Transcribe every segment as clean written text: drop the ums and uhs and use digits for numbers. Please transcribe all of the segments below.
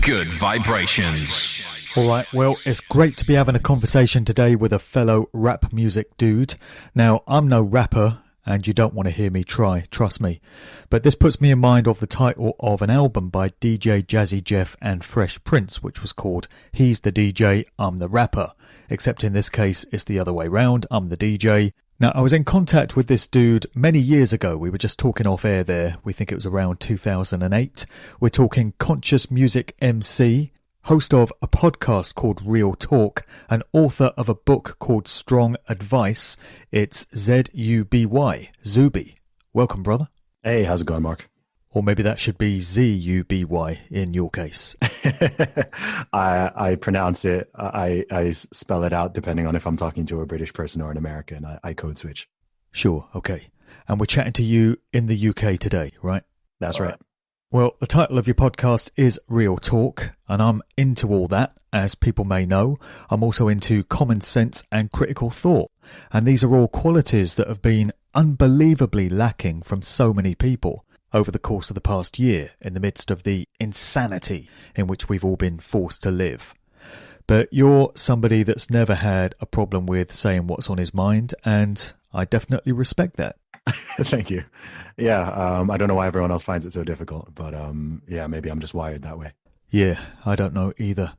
good vibrations. All right, well, it's great to be having a conversation today with a fellow rap music dude. Now, I'm no rapper, and you don't want to hear me try, trust me. But this puts me in mind of the title of an album by DJ Jazzy Jeff and Fresh Prince, which was called He's the DJ, I'm the Rapper. Except in this case, it's the other way round, I'm the DJ. Now, I was in contact with this dude many years ago. We were just talking off air there. We think it was around 2008. We're talking conscious music MC, host of a podcast called Real Talk, and author of a book called Strong Advice. It's Z-U-B-Y, Zuby. Welcome, brother. Hey, how's it going, Mark? Or maybe that should be Z-U-B-Y in your case. I pronounce it, I spell it out depending on if I'm talking to a British person or an American. I code switch. Sure, okay. And we're chatting to you in the UK today, right? That's right. Well, the title of your podcast is Real Talk, and I'm into all that, as people may know. I'm also into common sense and critical thought, and these are all qualities that have been unbelievably lacking from so many people over the course of the past year in the midst of the insanity in which we've all been forced to live. But you're somebody that's never had a problem with saying what's on his mind, and I definitely respect that. Thank you. Yeah, I don't know why everyone else finds it so difficult, but yeah, maybe I'm just wired that way. Yeah, I don't know either.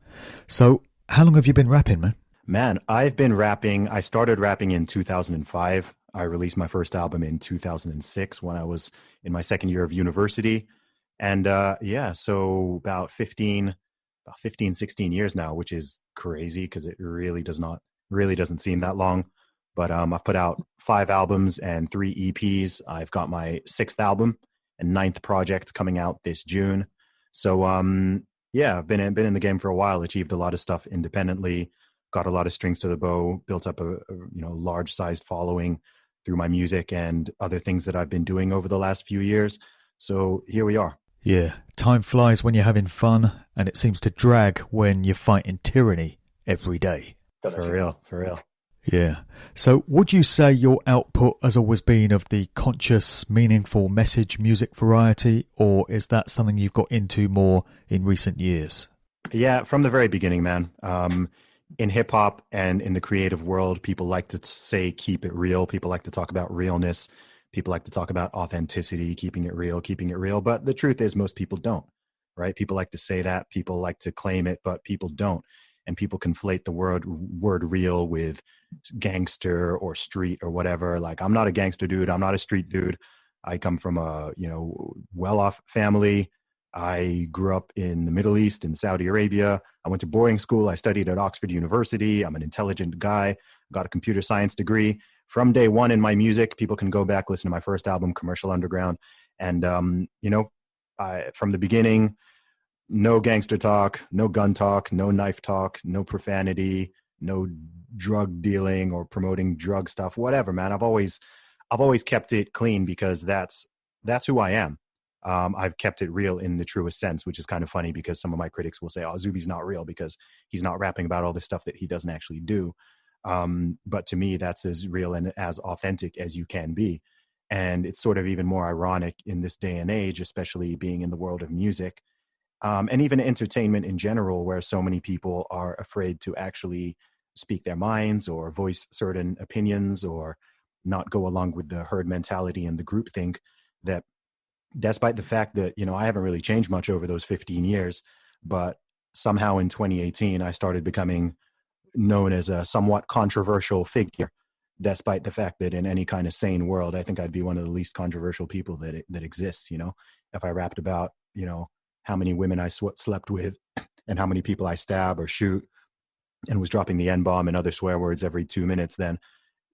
So, how long have you been rapping, man? Man, I've been rapping. I started rapping in 2005. I released my first album in 2006 when I was in my second year of university. And yeah, so about 15, 16 years now, which is crazy because it really doesn't seem that long. But I've put out 5 albums and 3 EPs. I've got my 6th album and 9th project coming out this June. So yeah, I've been in the game for a while, achieved a lot of stuff independently, got a lot of strings to the bow, built up a large sized following through my music and other things that I've been doing over the last few years. So here we are. Yeah, time flies when you're having fun, and it seems to drag when you're fighting tyranny every day. For real. Yeah. So would you say your output has always been of the conscious, meaningful message music variety, or is that something you've got into more in recent years? Yeah, from the very beginning, man. In hip hop and in the creative world, people like to say, keep it real. People like to talk about realness. People like to talk about authenticity, keeping it real. But the truth is most people don't, right? People like to say that. People like to claim it, but people don't. And people conflate the word real with gangster or street or whatever. Like, I'm not a gangster dude. I'm not a street dude. I come from a, well-off family. I grew up in the Middle East, in Saudi Arabia. I went to boarding school. I studied at Oxford University. I'm an intelligent guy. Got a computer science degree. From day one in my music, people can go back, listen to my first album, Commercial Underground. And, from the beginning, no gangster talk, no gun talk, no knife talk, no profanity, no drug dealing or promoting drug stuff, whatever, man. I've always kept it clean because that's who I am. I've kept it real in the truest sense, which is kind of funny because some of my critics will say, oh, Zuby's not real because he's not rapping about all this stuff that he doesn't actually do. But to me, that's as real and as authentic as you can be. And it's sort of even more ironic in this day and age, especially being in the world of music, and even entertainment in general, where so many people are afraid to actually speak their minds or voice certain opinions or not go along with the herd mentality and the groupthink, that despite the fact that, I haven't really changed much over those 15 years, but somehow in 2018, I started becoming known as a somewhat controversial figure, despite the fact that in any kind of sane world, I think I'd be one of the least controversial people that exists. If I rapped about, how many women I slept with and how many people I stab or shoot and was dropping the N-bomb and other swear words every 2 minutes, then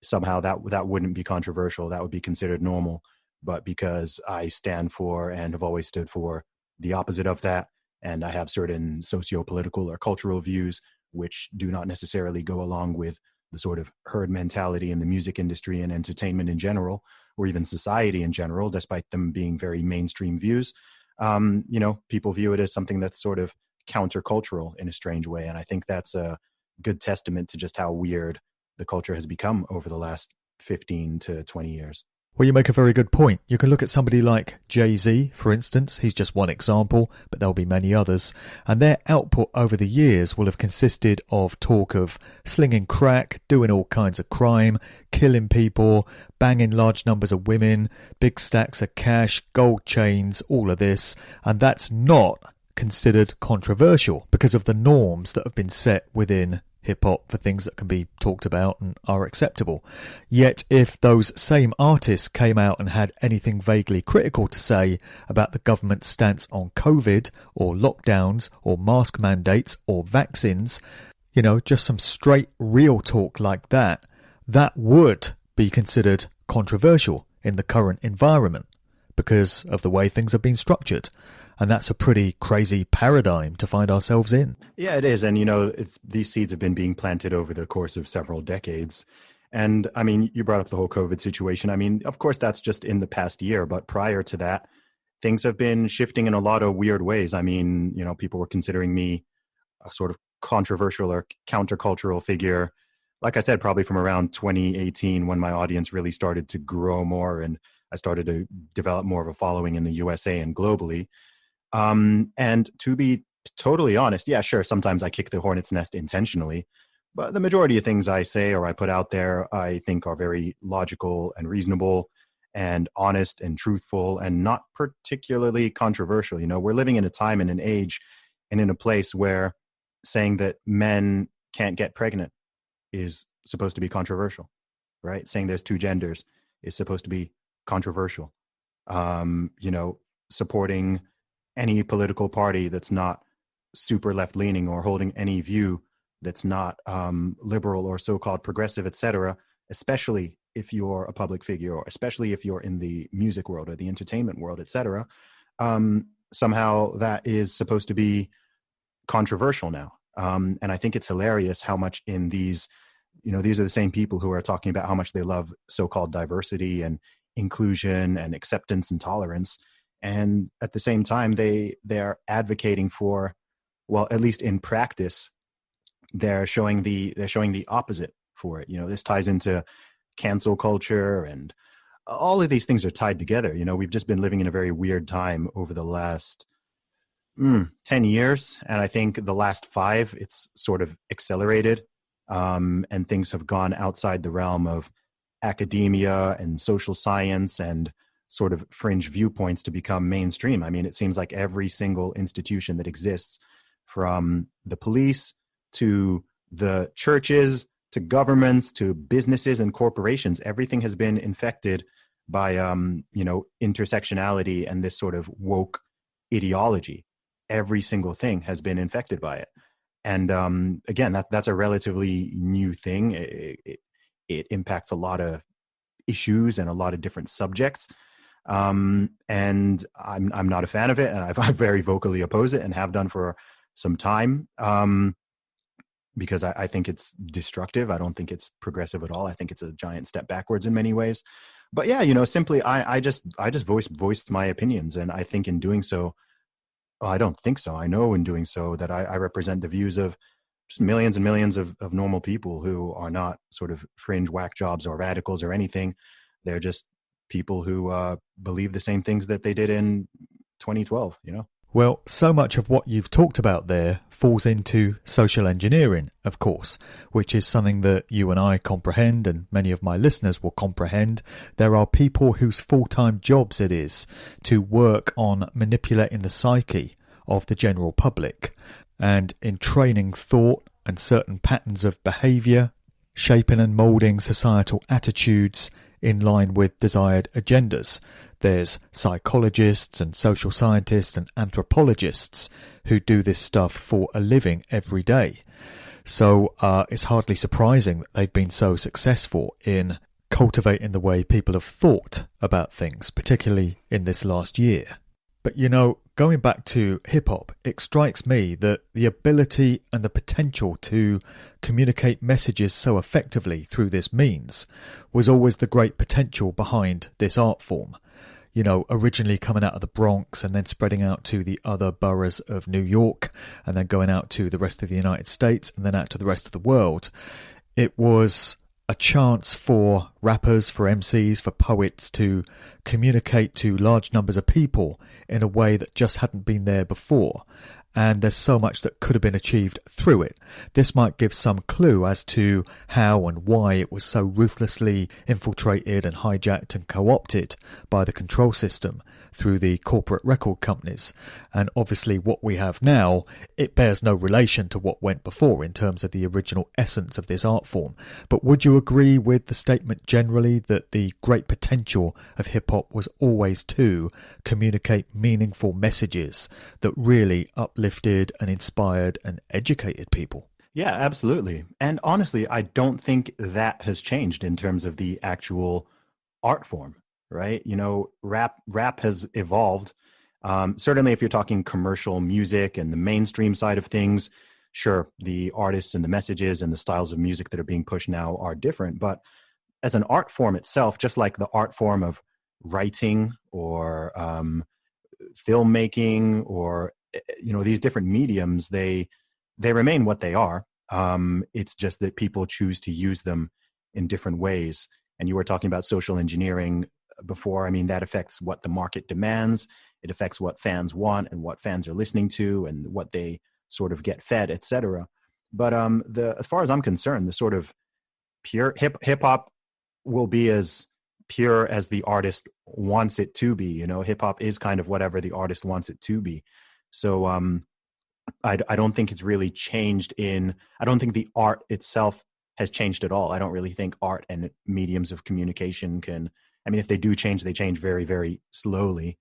somehow that wouldn't be controversial. That would be considered normal. But because I stand for and have always stood for the opposite of that, and I have certain socio-political or cultural views which do not necessarily go along with the sort of herd mentality in the music industry and entertainment in general, or even society in general, despite them being very mainstream views, people view it as something that's sort of countercultural in a strange way. And I think that's a good testament to just how weird the culture has become over the last 15 to 20 years. Well, you make a very good point. You can look at somebody like Jay-Z, for instance. He's just one example, but there'll be many others. And their output over the years will have consisted of talk of slinging crack, doing all kinds of crime, killing people, banging large numbers of women, big stacks of cash, gold chains, all of this. And that's not considered controversial because of the norms that have been set within hip-hop for things that can be talked about and are acceptable. Yet if those same artists came out and had anything vaguely critical to say about the government's stance on COVID or lockdowns or mask mandates or vaccines, you know, just some straight real talk like that, that would be considered controversial in the current environment because of the way things have been structured. And that's a pretty crazy paradigm to find ourselves in. Yeah, it is. And, you know, these seeds have been being planted over the course of several decades. And I mean, you brought up the whole COVID situation. I mean, of course, that's just in the past year. But prior to that, things have been shifting in a lot of weird ways. I mean, you know, people were considering me a sort of controversial or countercultural figure. Like I said, probably from around 2018 when my audience really started to grow more and I started to develop more of a following in the USA and globally. And to be totally honest, yeah, sure, sometimes I kick the hornet's nest intentionally, but the majority of things I say or I put out there, I think are very logical and reasonable and honest and truthful and not particularly controversial. You know, we're living in a time and an age and in a place where saying that men can't get pregnant is supposed to be controversial, right? Saying there's two genders is supposed to be controversial. You know, supporting any political party that's not super left-leaning or holding any view that's not liberal or so-called progressive, etc., especially if you're a public figure or especially if you're in the music world or the entertainment world, etc., somehow that is supposed to be controversial now. And I think it's hilarious how much in these, you know, these are the same people who are talking about how much they love so-called diversity and inclusion and acceptance and tolerance. And at the same time, they're advocating for, well, at least in practice, they're showing the opposite for it. You know, this ties into cancel culture and all of these things are tied together. You know, we've just been living in a very weird time over the last 10 years. And I think the last 5, it's sort of accelerated. And things have gone outside the realm of academia and social science and sort of fringe viewpoints to become mainstream. I mean, it seems like every single institution that exists, from the police to the churches to governments to businesses and corporations, everything has been infected by, you know, intersectionality and this sort of woke ideology. Every single thing has been infected by it. And again, that's a relatively new thing. It impacts a lot of issues and a lot of different subjects. And I'm not a fan of it, and I very vocally oppose it and have done for some time, because I think it's destructive. I don't think it's progressive at all. I think it's a giant step backwards in many ways. But yeah, you know, simply I just voiced my opinions, and I think in doing so, well, I don't think so. I know in doing so that I represent the views of just millions and millions of normal people who are not sort of fringe whack jobs or radicals or anything. They're just people who believe the same things that they did in 2012, you know? Well, so much of what you've talked about there falls into social engineering, of course, which is something that you and I comprehend and many of my listeners will comprehend. There are people whose full-time jobs it is to work on manipulating the psyche of the general public and in training thought and certain patterns of behaviour, shaping and moulding societal attitudes in line with desired agendas. There's psychologists and social scientists and anthropologists who do this stuff for a living every day. So it's hardly surprising that they've been so successful in cultivating the way people have thought about things, particularly in this last year. But you know, going back to hip-hop, it strikes me that the ability and the potential to communicate messages so effectively through this means was always the great potential behind this art form. You know, originally coming out of the Bronx and then spreading out to the other boroughs of New York and then going out to the rest of the United States and then out to the rest of the world. It was a chance for rappers, for MCs, for poets to communicate to large numbers of people in a way that just hadn't been there before. And there's so much that could have been achieved through it. This might give some clue as to how and why it was so ruthlessly infiltrated and hijacked and co-opted by the control system through the corporate record companies. And obviously what we have now, it bears no relation to what went before in terms of the original essence of this art form. But would you agree with the statement generally that the great potential of hip-hop was always to communicate meaningful messages that really uplifted and inspired and educated people? Yeah, absolutely. And honestly, I don't think that has changed in terms of the actual art form, right? You know, rap has evolved. Certainly if you're talking commercial music and the mainstream side of things, sure, the artists and the messages and the styles of music that are being pushed now are different. But as an art form itself, just like the art form of writing or filmmaking or, you know, these different mediums, they remain what they are. It's just that people choose to use them in different ways. And you were talking about social engineering before. I mean, that affects what the market demands. It affects what fans want and what fans are listening to and what they sort of get fed, etc. But as far as I'm concerned, the sort of pure hip hop will be as pure as the artist wants it to be. You know, hip hop is kind of whatever the artist wants it to be. So I don't think it's really changed I don't think the art itself has changed at all. I don't really think art and mediums of communication if they do change, they change very, very slowly.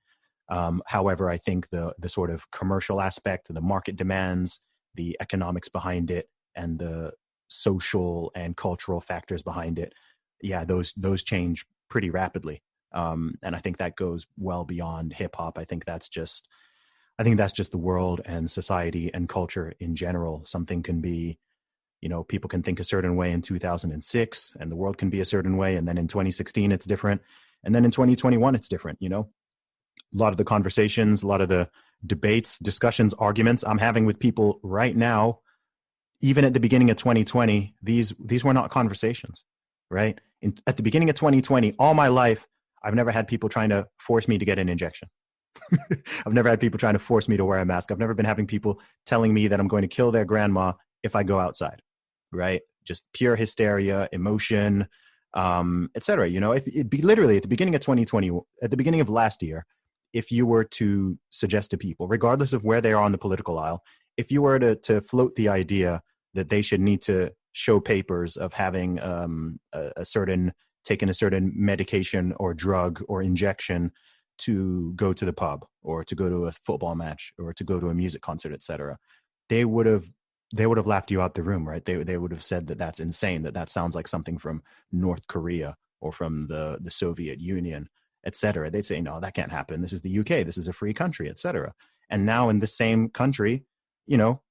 However, I think the sort of commercial aspect, the market demands, the economics behind it, and the social and cultural factors behind it, yeah, those change pretty rapidly. And I think that goes well beyond hip hop. I think that's just the world and society and culture in general. Something can be, you know, people can think a certain way in 2006 and the world can be a certain way. And then in 2016, it's different. And then in 2021, it's different. You know, a lot of the conversations, a lot of the debates, discussions, arguments I'm having with people right now, even at the beginning of 2020, these were not conversations, right? At the beginning of 2020, all my life, I've never had people trying to force me to get an injection. I've never had people trying to force me to wear a mask. I've never been having people telling me that I'm going to kill their grandma if I go outside, right? Just pure hysteria, emotion, etc. You know, if it'd be literally at the beginning of 2020, at the beginning of last year, if you were to suggest to people, regardless of where they are on the political aisle, if you were to float the idea that they should need to show papers of having taken a certain medication or drug or injection to go to the pub or to go to a football match or to go to a music concert, etc., they would have laughed you out the room, right? They would have said that that's insane, that sounds like something from North Korea or from the Soviet Union, etc. They'd say, no, that can't happen. This is the UK. This is a free country, etc. And now in the same country, you know,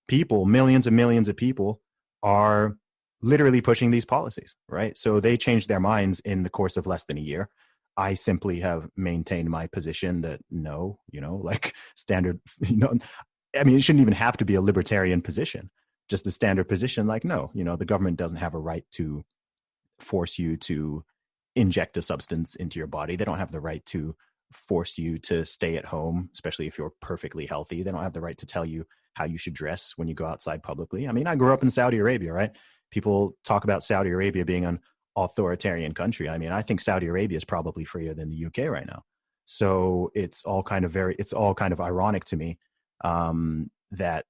people, millions and millions of people are literally pushing these policies, right? So they changed their minds in the course of less than a year. I simply have maintained my position that no, you know, like standard, you know, I mean, it shouldn't even have to be a libertarian position, just the standard position. Like, no, you know, the government doesn't have a right to force you to inject a substance into your body. They don't have the right to force you to stay at home, especially if you're perfectly healthy. They don't have the right to tell you how you should dress when you go outside publicly. I mean, I grew up in Saudi Arabia, right? People talk about Saudi Arabia being an authoritarian country. I mean, I think Saudi Arabia is probably freer than the UK right now. So it's all kind of ironic to me that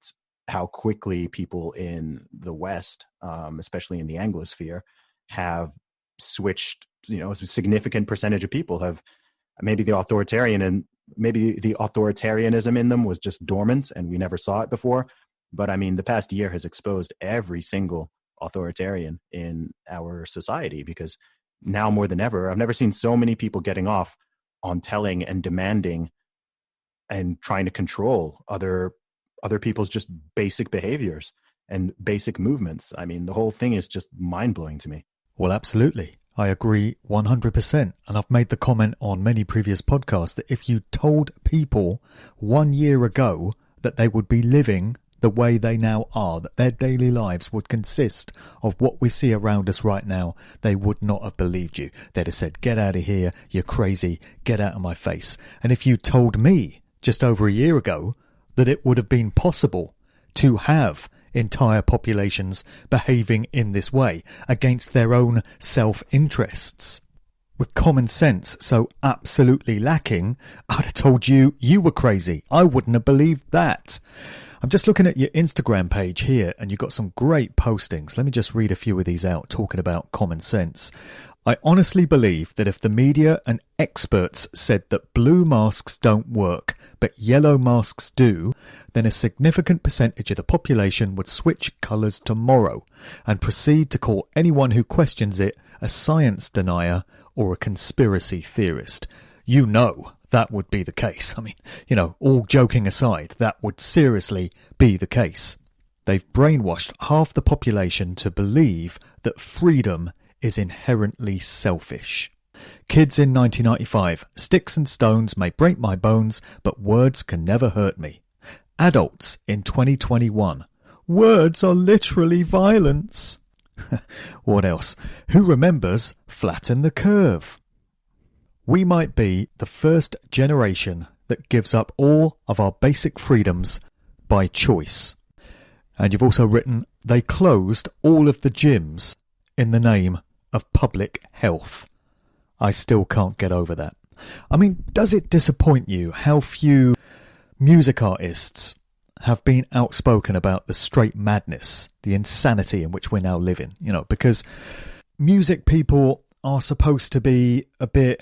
how quickly people in the West, especially in the Anglosphere, have switched. You know, a significant percentage of people have maybe the authoritarianism in them was just dormant and we never saw it before. But I mean, the past year has exposed every single authoritarian in our society, because now more than ever, I've never seen so many people getting off on telling and demanding and trying to control other people's just basic behaviors and basic movements. I mean, the whole thing is just mind-blowing to me. Well, absolutely. I agree 100%. And I've made the comment on many previous podcasts that if you told people 1 year ago that they would be living the way they now are, that their daily lives would consist of what we see around us right now, they would not have believed you. They'd have said, get out of here, you're crazy, get out of my face. And if you told me just over a year ago that it would have been possible to have entire populations behaving in this way against their own self-interests, with common sense so absolutely lacking, I'd have told you you were crazy. I wouldn't have believed that. I'm just looking at your Instagram page here, and you've got some great postings. Let me just read a few of these out, talking about common sense. I honestly believe that if the media and experts said that blue masks don't work, but yellow masks do, then a significant percentage of the population would switch colours tomorrow and proceed to call anyone who questions it a science denier or a conspiracy theorist. You know that would be the case. I mean, all joking aside, that would seriously be the case. They've brainwashed half the population to believe that freedom is inherently selfish. Kids in 1995, sticks and stones may break my bones, but words can never hurt me. Adults in 2021, words are literally violence. What else? Who remembers flatten the curve? We might be the first generation that gives up all of our basic freedoms by choice. And you've also written, they closed all of the gyms in the name of public health. I still can't get over that. I mean, does it disappoint you how few music artists have been outspoken about the straight madness, the insanity in which we're now living? Because music people are supposed to be a bit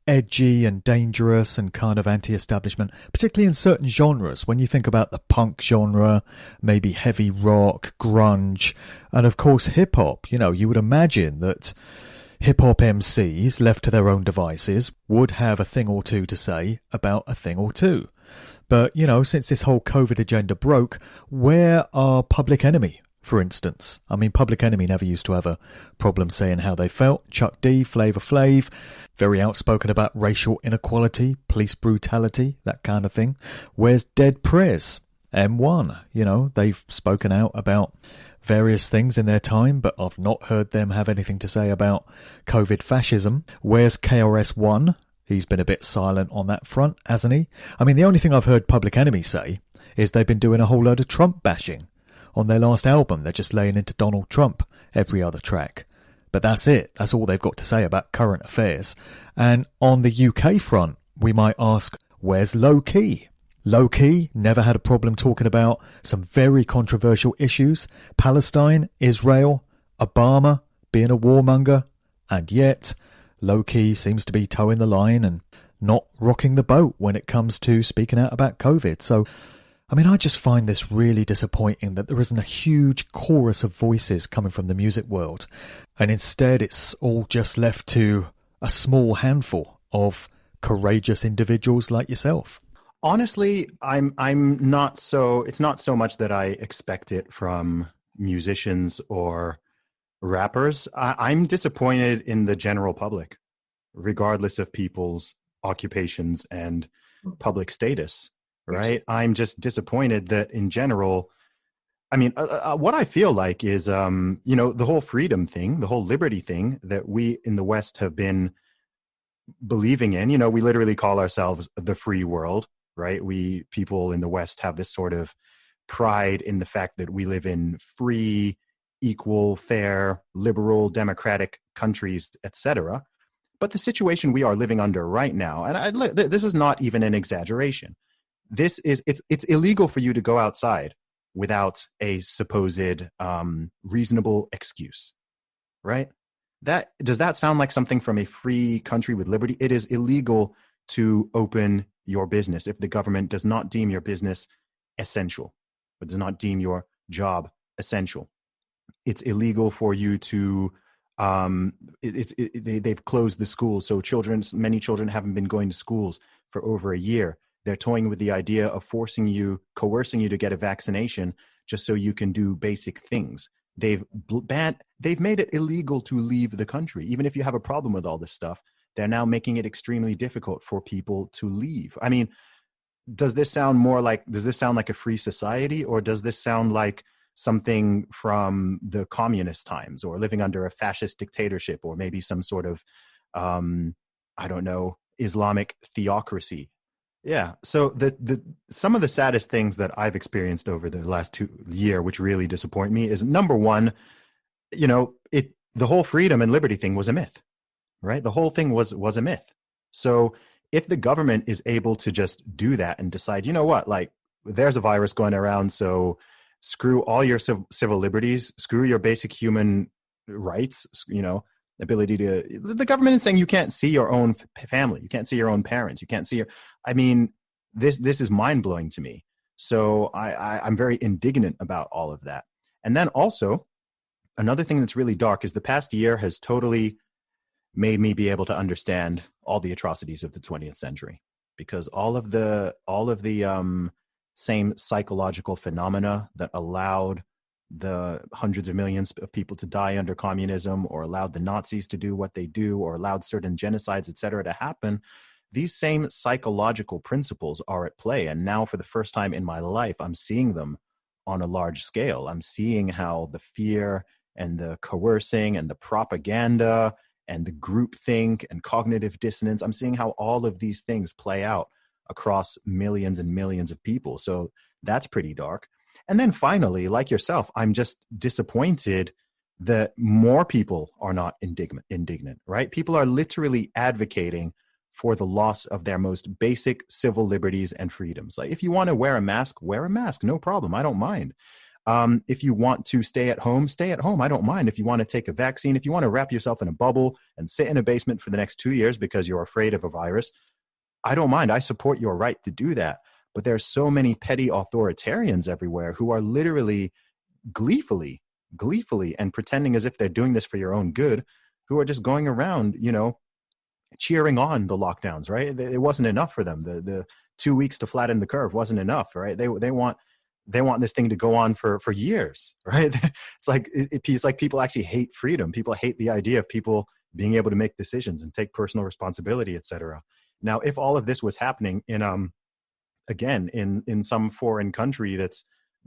edgy and dangerous and kind of anti-establishment, particularly in certain genres. When you think about the punk genre, maybe heavy rock, grunge, and of course hip-hop, you would imagine that hip-hop MCs, left to their own devices, would have a thing or two to say about a thing or two. But, since this whole COVID agenda broke, where are Public Enemy, for instance? I mean, Public Enemy never used to have a problem saying how they felt. Chuck D, Flavor Flav, very outspoken about racial inequality, police brutality, that kind of thing. Where's Dead Prez? M1, they've spoken out about various things in their time, but I've not heard them have anything to say about COVID fascism. Where's KRS-One? He's been a bit silent on that front, hasn't he? I mean, the only thing I've heard Public Enemy say is they've been doing a whole load of Trump bashing. On their last album, they're just laying into Donald Trump every other track. But that's it. That's all they've got to say about current affairs. And on the UK front, we might ask, where's Low Key? Low Key never had a problem talking about some very controversial issues. Palestine, Israel, Obama being a warmonger. And yet, Low Key seems to be towing the line and not rocking the boat when it comes to speaking out about COVID. So, I mean, I just find this really disappointing that there isn't a huge chorus of voices coming from the music world. And instead, it's all just left to a small handful of courageous individuals like yourself. Honestly, I'm not so, it's not so much that I expect it from musicians or rappers. I'm disappointed in the general public, regardless of people's occupations and public status, right? I'm just disappointed that in general, I mean, what I feel like is, the whole freedom thing, the whole liberty thing that we in the West have been believing in, we literally call ourselves the free world, right? We people in the West have this sort of pride in the fact that we live in free, equal, fair, liberal, democratic countries, etc. But the situation we are living under right now, and this is not even an exaggeration. It's illegal for you to go outside without a supposed reasonable excuse, right? Does that sound like something from a free country with liberty? It is illegal to open your business if the government does not deem your business essential, or does not deem your job essential. It's illegal for you to. They've closed the schools, so many children haven't been going to schools for over a year. They're toying with the idea of coercing you to get a vaccination just so you can do basic things. They've made it illegal to leave the country. Even if you have a problem with all this stuff, they're now making it extremely difficult for people to leave. I mean, does this sound like a free society, or does this sound like something from the communist times, or living under a fascist dictatorship, or maybe some sort of, I don't know, Islamic theocracy? Yeah. So some of the saddest things that I've experienced over the last 2 years, which really disappoint me, is number one, the whole freedom and liberty thing was a myth, right? The whole thing was a myth. So if the government is able to just do that and decide, you know what, like there's a virus going around, so screw all your civil liberties, screw your basic human rights, ability to, the government is saying you can't see your own family, you can't see your own parents, you can't see this is mind blowing to me. So I'm very indignant about all of that. And then also another thing that's really dark is the past year has totally made me be able to understand all the atrocities of the 20th century, because all of the same psychological phenomena that allowed the hundreds of millions of people to die under communism, or allowed the Nazis to do what they do, or allowed certain genocides, etc., to happen, these same psychological principles are at play. And now for the first time in my life, I'm seeing them on a large scale. I'm seeing how the fear and the coercing and the propaganda and the groupthink and cognitive dissonance, I'm seeing how all of these things play out across millions and millions of people. So that's pretty dark. And then finally, like yourself, I'm just disappointed that more people are not indignant, right? People are literally advocating for the loss of their most basic civil liberties and freedoms. Like, if you want to wear a mask, no problem. I don't mind. If you want to stay at home, I don't mind. If you want to take a vaccine, if you want to wrap yourself in a bubble and sit in a basement for the next 2 years because you're afraid of a virus, I don't mind. I support your right to do that. But there are so many petty authoritarians everywhere who are literally gleefully and pretending as if they're doing this for your own good, who are just going around, cheering on the lockdowns, right? It wasn't enough for them. The 2 weeks to flatten the curve wasn't enough, right? They want this thing to go on for years, right? It's like people actually hate freedom. People hate the idea of people being able to make decisions and take personal responsibility, etc. Now, if all of this was happening in some foreign country that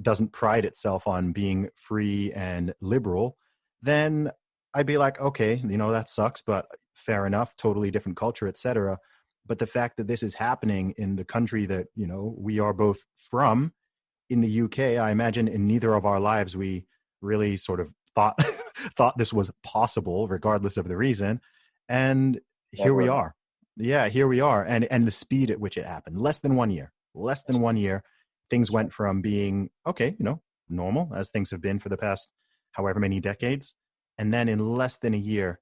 doesn't pride itself on being free and liberal, then I'd be like, okay, that sucks, but fair enough, totally different culture, etc. But the fact that this is happening in the country that, we are both from, in the UK, I imagine in neither of our lives we really sort of thought this was possible, regardless of the reason. And here we are. Yeah, here we are. And the speed at which it happened, less than 1 year, things went from being, okay, normal, as things have been for the past however many decades. And then in less than a year,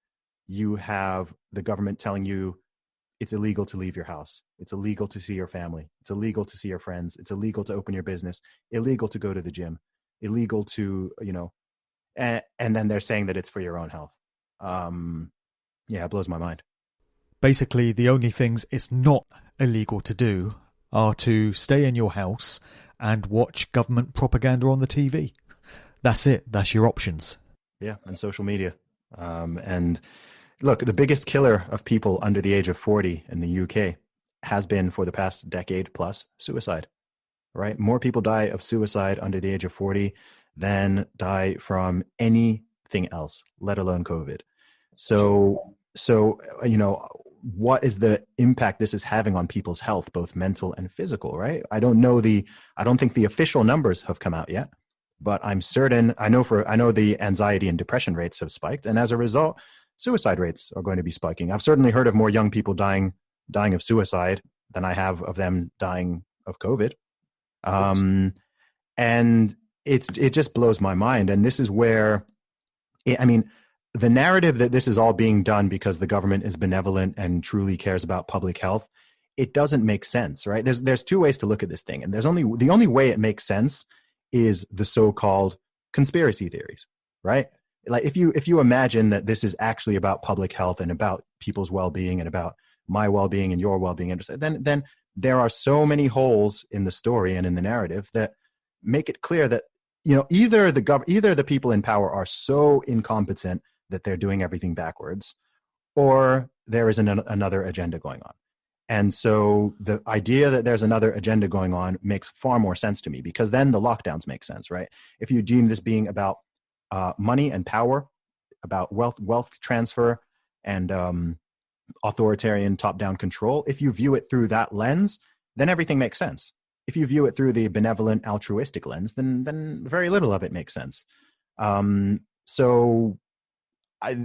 you have the government telling you it's illegal to leave your house. It's illegal to see your family. It's illegal to see your friends. It's illegal to open your business, illegal to go to the gym, illegal to, and then they're saying that it's for your own health. It blows my mind. Basically, the only things it's not illegal to do are to stay in your house and watch government propaganda on the TV. That's it. That's your options. Yeah, and social media. And look, the biggest killer of people under the age of 40 in the UK has been, for the past decade plus, suicide, right? More people die of suicide under the age of 40 than die from anything else, let alone COVID. So, what is the impact this is having on people's health, both mental and physical, right? I don't think the official numbers have come out yet, but I'm certain, I know the anxiety and depression rates have spiked. And as a result, suicide rates are going to be spiking. I've certainly heard of more young people dying of suicide than I have of them dying of COVID. And it just blows my mind. And this is where, the narrative that this is all being done because the government is benevolent and truly cares about public health, it doesn't make sense, right? There's two ways to look at this thing. And the only way it makes sense is the so-called conspiracy theories, right? Like if you imagine that this is actually about public health and about people's well-being and about my well-being and your well-being, then there are so many holes in the story and in the narrative that make it clear that, either the people in power are so incompetent that they're doing everything backwards, or there is another agenda going on. And so the idea that there's another agenda going on makes far more sense to me, because then the lockdowns make sense, right? If you deem this being about money and power, about wealth transfer and authoritarian top-down control, if you view it through that lens, then everything makes sense. If you view it through the benevolent altruistic lens, then very little of it makes sense. So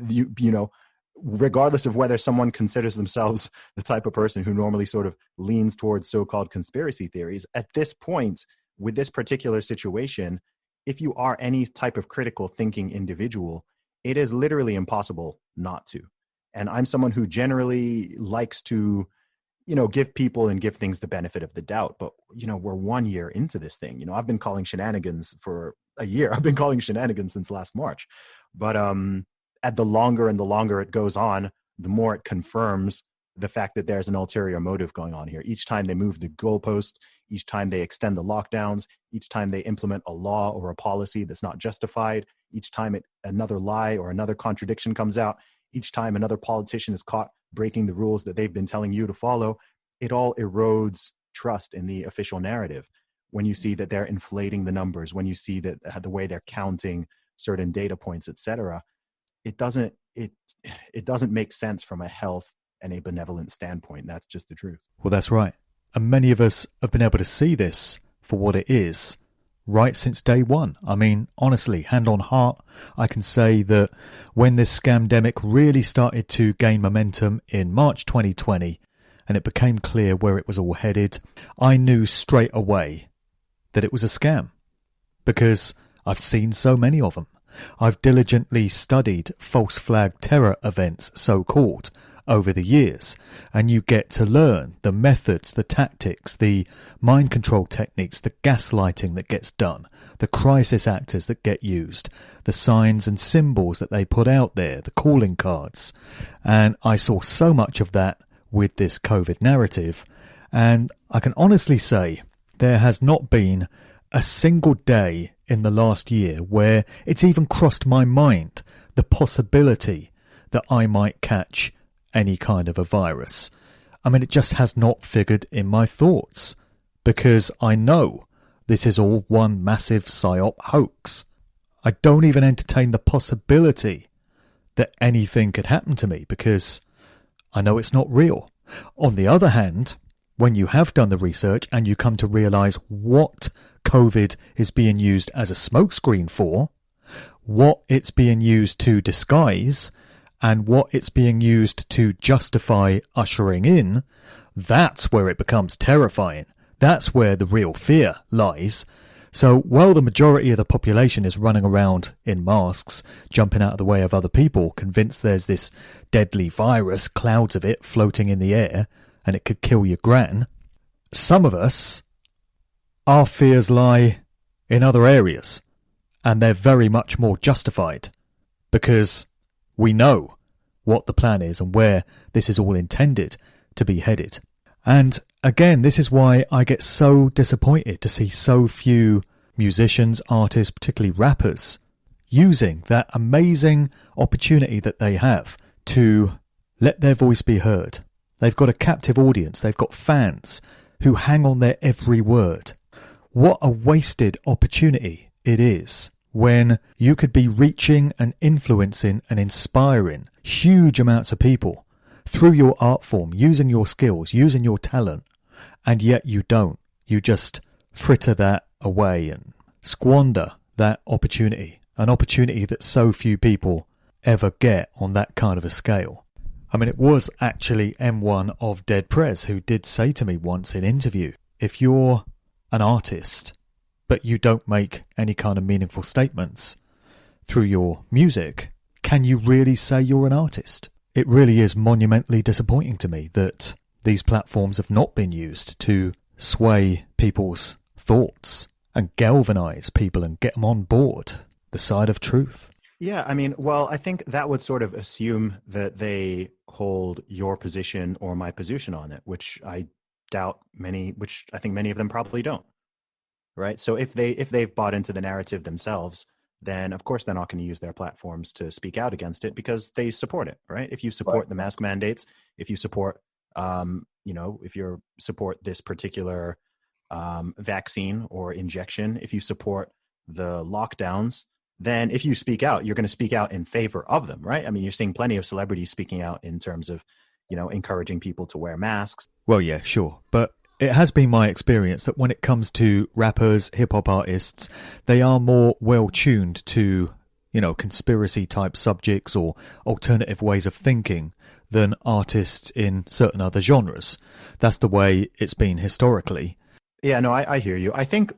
you know, regardless of whether someone considers themselves the type of person who normally sort of leans towards so-called conspiracy theories, at this point, with this particular situation, if you are any type of critical thinking individual, it is literally impossible not to. And I'm someone who generally likes to, you know, give people and give things the benefit of the doubt. But, you know, we're 1 year into this thing. You know, I've been calling shenanigans for a year. I've been calling shenanigans since last March. But at the longer it goes on, the more it confirms the fact that there's an ulterior motive going on here. Each time they move the goalposts, each time they extend the lockdowns, each time they implement a law or a policy that's not justified, each time another lie or another contradiction comes out, each time another politician is caught breaking the rules that they've been telling you to follow, it all erodes trust in the official narrative. When you see that they're inflating the numbers, when you see that the way they're counting certain data points, etc., it doesn't make sense from a health and a benevolent standpoint. That's just the truth. Well, that's right. And many of us have been able to see this for what it is right since day one. I mean, honestly, hand on heart, I can say that when this scamdemic really started to gain momentum in March 2020 and it became clear where it was all headed, I knew straight away that it was a scam because I've seen so many of them. I've diligently studied false flag terror events, so-called, over the years, and you get to learn the methods, the tactics, the mind control techniques, the gaslighting that gets done, the crisis actors that get used, the signs and symbols that they put out there, the calling cards. And I saw so much of that with this COVID narrative, and I can honestly say there has not been a single day in the last year where it's even crossed my mind the possibility that I might catch any kind of a virus. I mean, it just has not figured in my thoughts because I know this is all one massive psyop hoax. I don't even entertain the possibility that anything could happen to me because I know it's not real. On the other hand, when you have done the research and you come to realise what COVID is being used as a smokescreen for, what it's being used to disguise, and what it's being used to justify ushering in, that's where it becomes terrifying. That's where the real fear lies. So while the majority of the population is running around in masks, jumping out of the way of other people, convinced there's this deadly virus, clouds of it floating in the air, and it could kill your gran, some of us, our fears lie in other areas, and they're very much more justified, because we know what the plan is and where this is all intended to be headed. And again, this is why I get so disappointed to see so few musicians, artists, particularly rappers, using that amazing opportunity that they have to let their voice be heard. They've got a captive audience. They've got fans who hang on their every word. What a wasted opportunity it is when you could be reaching and influencing and inspiring huge amounts of people through your art form, using your skills, using your talent, and yet you don't. You just fritter that away and squander that opportunity, an opportunity that so few people ever get on that kind of a scale. I mean, it was actually M1 of Dead Prez who did say to me once in interview, if you're an artist, but you don't make any kind of meaningful statements through your music, can you really say you're an artist? It really is monumentally disappointing to me that these platforms have not been used to sway people's thoughts and galvanize people and get them on board the side of truth. Yeah, I mean, well, I think that would sort of assume that they hold your position or my position on it, which I think many of them probably don't. Right. So if they've bought into the narrative themselves, then of course they're not going to use their platforms to speak out against it because they support it. Right. If you support the mask mandates, if you support if you support this particular vaccine or injection, if you support the lockdowns, then if you speak out, you're going to speak out in favor of them, right? I mean, you're seeing plenty of celebrities speaking out in terms of, encouraging people to wear masks. Well, yeah, sure. But it has been my experience that when it comes to rappers, hip-hop artists, they are more well-tuned to, conspiracy type subjects or alternative ways of thinking than artists in certain other genres. That's the way it's been historically. Yeah, no, I hear you. I think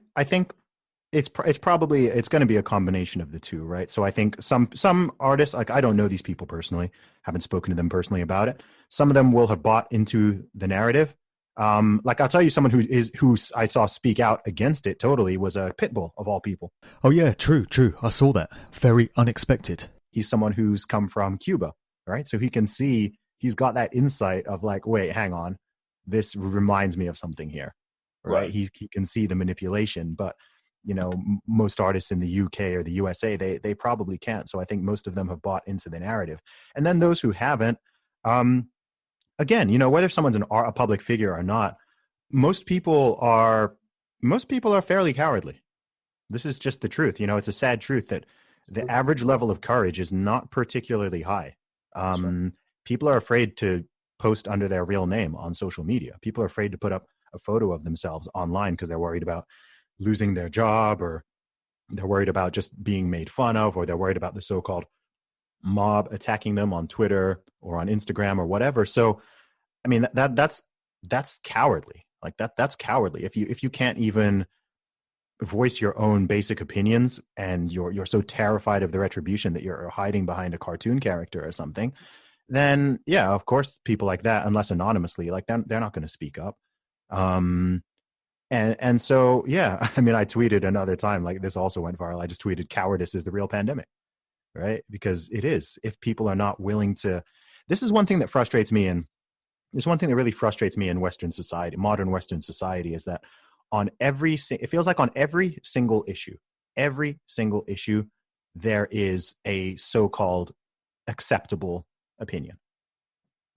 it's probably going to be a combination of the two, right? So I think some artists, like, I don't know these people personally, haven't spoken to them personally about it. Some of them will have bought into the narrative. Like, I'll tell you, someone who I saw speak out against it totally was a Pitbull, of all people. Oh yeah, true. I saw that. Very unexpected. He's someone who's come from Cuba, right? So he can see, he's got that insight of like, wait, hang on, this reminds me of something here, right? He can see the manipulation, but most artists in the UK or the USA, they probably can't. So I think most of them have bought into the narrative. And then those who haven't, again, whether someone's a public figure or not, most people are fairly cowardly. This is just the truth. It's a sad truth that the average level of courage is not particularly high. Sure. People are afraid to post under their real name on social media. People are afraid to put up a photo of themselves online because they're worried about losing their job, or they're worried about just being made fun of, or they're worried about the so-called mob attacking them on Twitter or on Instagram or whatever. So, I mean, that's cowardly. Like that's cowardly. If you can't even voice your own basic opinions, and you're so terrified of the retribution that you're hiding behind a cartoon character or something, then yeah, of course, people like that, unless anonymously, like they're not going to speak up. And so, yeah, I mean, I tweeted another time, like, this also went viral. I just tweeted, cowardice is the real pandemic, right? Because it is. If people are not willing to, this is one thing that frustrates me, and this is one thing that really frustrates me in Western society, modern Western society, is that it feels like on every single issue, there is a so-called acceptable opinion,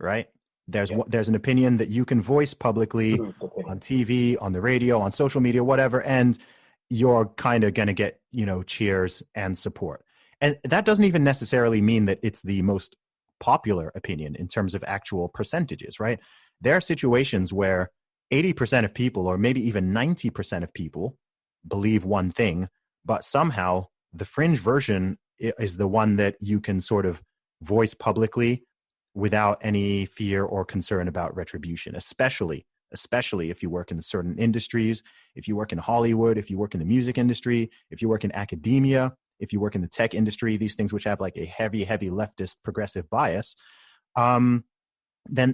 right? There's an opinion that you can voice publicly on TV, on the radio, on social media, whatever, and you're kind of going to get, cheers and support. And that doesn't even necessarily mean that it's the most popular opinion in terms of actual percentages, right? There are situations where 80% of people, or maybe even 90% of people, believe one thing, but somehow the fringe version is the one that you can sort of voice publicly without any fear or concern about retribution, especially if you work in certain industries, if you work in Hollywood, if you work in the music industry, if you work in academia, if you work in the tech industry, these things which have like a heavy leftist progressive bias, then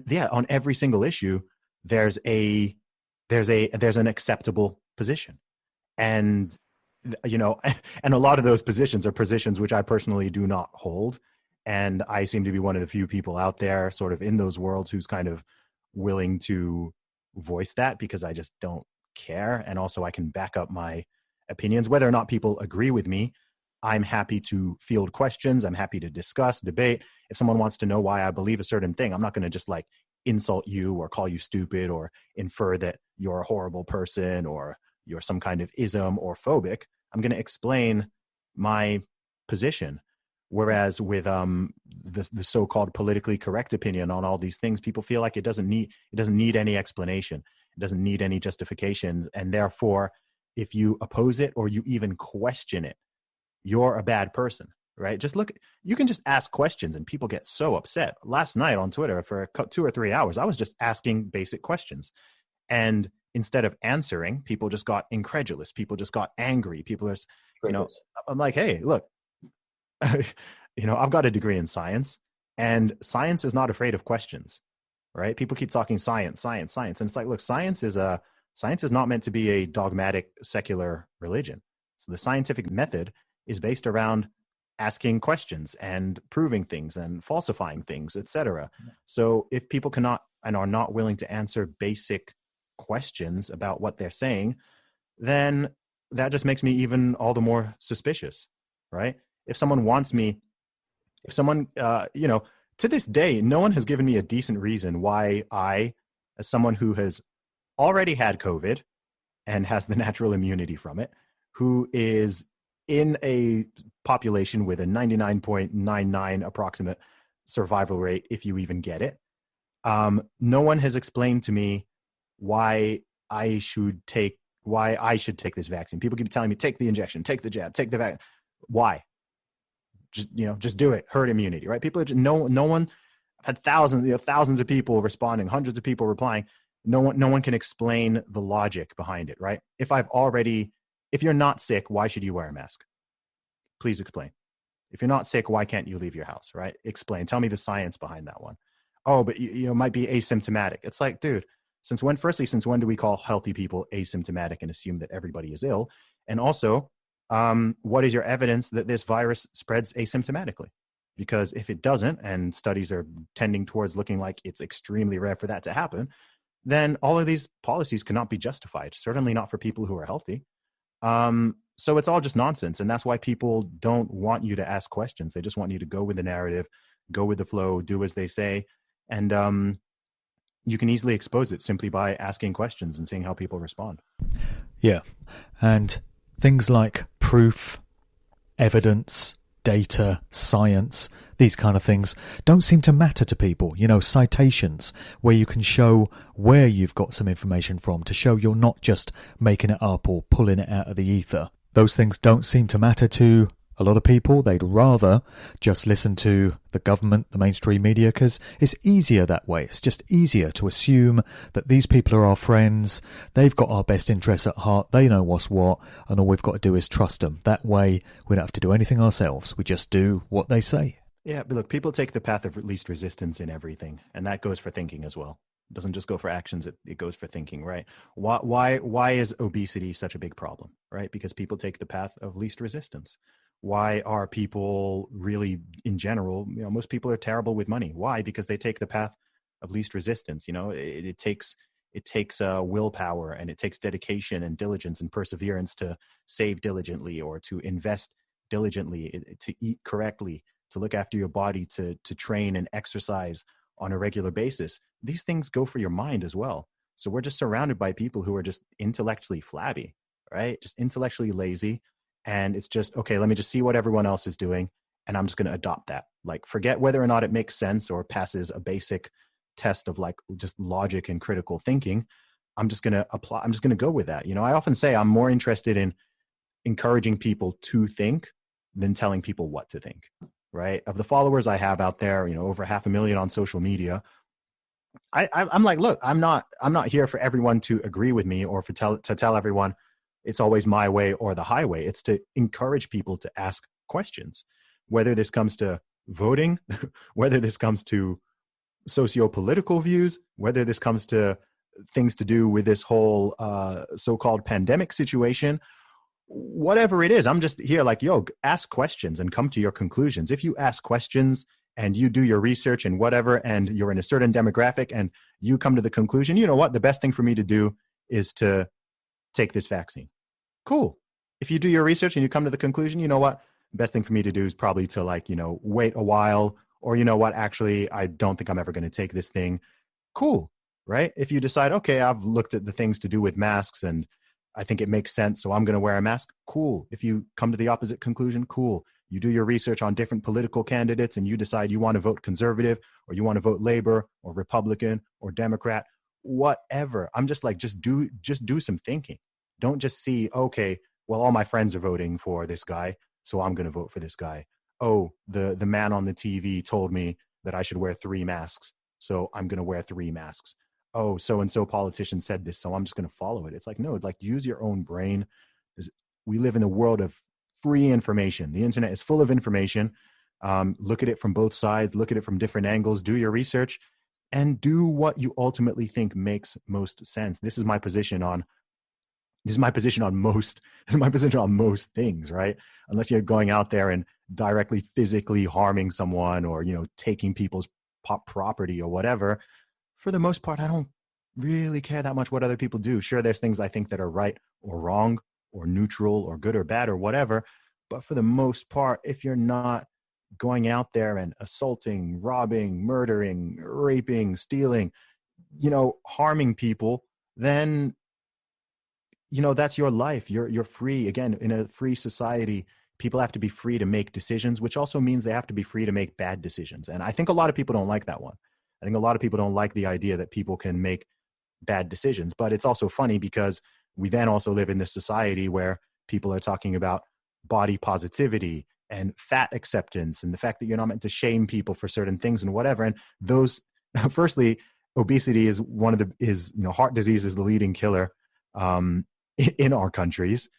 yeah, on every single issue, there's an acceptable position. And, and a lot of those positions are positions which I personally do not hold. And I seem to be one of the few people out there sort of in those worlds who's kind of willing to voice that, because I just don't care. And also I can back up my opinions. Whether or not people agree with me, I'm happy to field questions. I'm happy to discuss, debate. If someone wants to know why I believe a certain thing, I'm not going to just like insult you or call you stupid or infer that you're a horrible person or you're some kind of ism or phobic. I'm going to explain my position. Whereas with the so-called politically correct opinion on all these things, people feel like it doesn't need any explanation. It doesn't need any justifications. And therefore, if you oppose it or you even question it, you're a bad person, right? You can just ask questions and people get so upset. Last night on Twitter for 2 or 3 hours, I was just asking basic questions. And instead of answering, people just got incredulous. People just got angry. People are, I'm like, hey, look, I've got a degree in science, and science is not afraid of questions, right? People keep talking science. And it's like, look, science is not meant to be a dogmatic secular religion. So the scientific method is based around asking questions and proving things and falsifying things, etc. So if people cannot and are not willing to answer basic questions about what they're saying, then that just makes me even all the more suspicious, right? If someone to this day, no one has given me a decent reason why I as someone who has already had COVID and has the natural immunity from it, who is in a population with a 99.99 approximate survival rate, if you even get it. No one has explained to me why I should take this vaccine. People keep telling me, take the injection, take the jab, take the vaccine. Why? Just do it. Herd immunity, right? People are just, no one. I've had thousands of people responding, hundreds of people replying. No one can explain the logic behind it, right? If you're not sick, why should you wear a mask? Please explain. If you're not sick, why can't you leave your house, right? Explain. Tell me the science behind that one. Oh, but you might be asymptomatic. It's like, dude, since when do we call healthy people asymptomatic and assume that everybody is ill? And also, what is your evidence that this virus spreads asymptomatically? Because if it doesn't, and studies are tending towards looking like it's extremely rare for that to happen, then all of these policies cannot be justified, certainly not for people who are healthy. So it's all just nonsense. And that's why people don't want you to ask questions. They just want you to go with the narrative, go with the flow, do as they say. And you can easily expose it simply by asking questions and seeing how people respond. Yeah. And things like proof, evidence, data, science, these kind of things don't seem to matter to people. Citations where you can show where you've got some information from to show you're not just making it up or pulling it out of the ether. Those things don't seem to matter to a lot of people. They'd rather just listen to the government, the mainstream media, because it's easier that way. It's just easier to assume that these people are our friends. They've got our best interests at heart. They know what's what. And all we've got to do is trust them. That way, we don't have to do anything ourselves. We just do what they say. Yeah, but look, people take the path of least resistance in everything. And that goes for thinking as well. It doesn't just go for actions. It goes for thinking, right? Why is obesity such a big problem, right? Because people take the path of least resistance. Why are people really, in general, most people are terrible with money. Why? Because they take the path of least resistance. It takes willpower, and it takes dedication and diligence and perseverance to save diligently or to invest diligently, to eat correctly, to look after your body, to train and exercise on a regular basis. These things go for your mind as well. So we're just surrounded by people who are just intellectually flabby, right? Just intellectually lazy. And it's just, okay, let me just see what everyone else is doing, and I'm just going to adopt that. Like, forget whether or not it makes sense or passes a basic test of like just logic and critical thinking. I'm just going to go with that. I often say I'm more interested in encouraging people to think than telling people what to think, right? Of the followers I have out there, over 500,000 on social media, I'm like, look, I'm not here for everyone to agree with me or to tell everyone it's always my way or the highway. It's to encourage people to ask questions, whether this comes to voting, whether this comes to socio-political views, whether this comes to things to do with this whole so-called pandemic situation, whatever it is. I'm just here like, ask questions and come to your conclusions. If you ask questions and you do your research and whatever, and you're in a certain demographic and you come to the conclusion, you know what, the best thing for me to do is to take this vaccine. Cool. If you do your research and you come to the conclusion, you know what, the best thing for me to do is probably to wait a while, or you know what, actually, I don't think I'm ever going to take this thing. Cool. Right? If you decide, okay, I've looked at the things to do with masks and I think it makes sense, so I'm going to wear a mask. Cool. If you come to the opposite conclusion, cool. You do your research on different political candidates and you decide you want to vote conservative or you want to vote Labor or Republican or Democrat, whatever. I'm just like, just do some thinking. Don't just see, okay, well, all my friends are voting for this guy, so I'm going to vote for this guy. Oh, the man on the TV told me that I should wear 3 masks, so I'm going to wear 3 masks. Oh, so-and-so politician said this, so I'm just going to follow it. It's like, no, like, use your own brain. We live in a world of free information. The internet is full of information. Look at it from both sides, look at it from different angles, do your research, and do what you ultimately think makes most sense. This is my position on most things, right? Unless you're going out there and directly physically harming someone or, taking people's property or whatever. For the most part, I don't really care that much what other people do. Sure, there's things I think that are right or wrong or neutral or good or bad or whatever. But for the most part, if you're not going out there and assaulting, robbing, murdering, raping, stealing, harming people, then, that's your life. You're free. Again, in a free society, people have to be free to make decisions, which also means they have to be free to make bad decisions. And I think a lot of people don't like that one. I think a lot of people don't like the idea that people can make bad decisions. But it's also funny because we then also live in this society where people are talking about body positivity and fat acceptance and the fact that you're not meant to shame people for certain things and whatever. And those, firstly, obesity is heart disease is the leading killer in our countries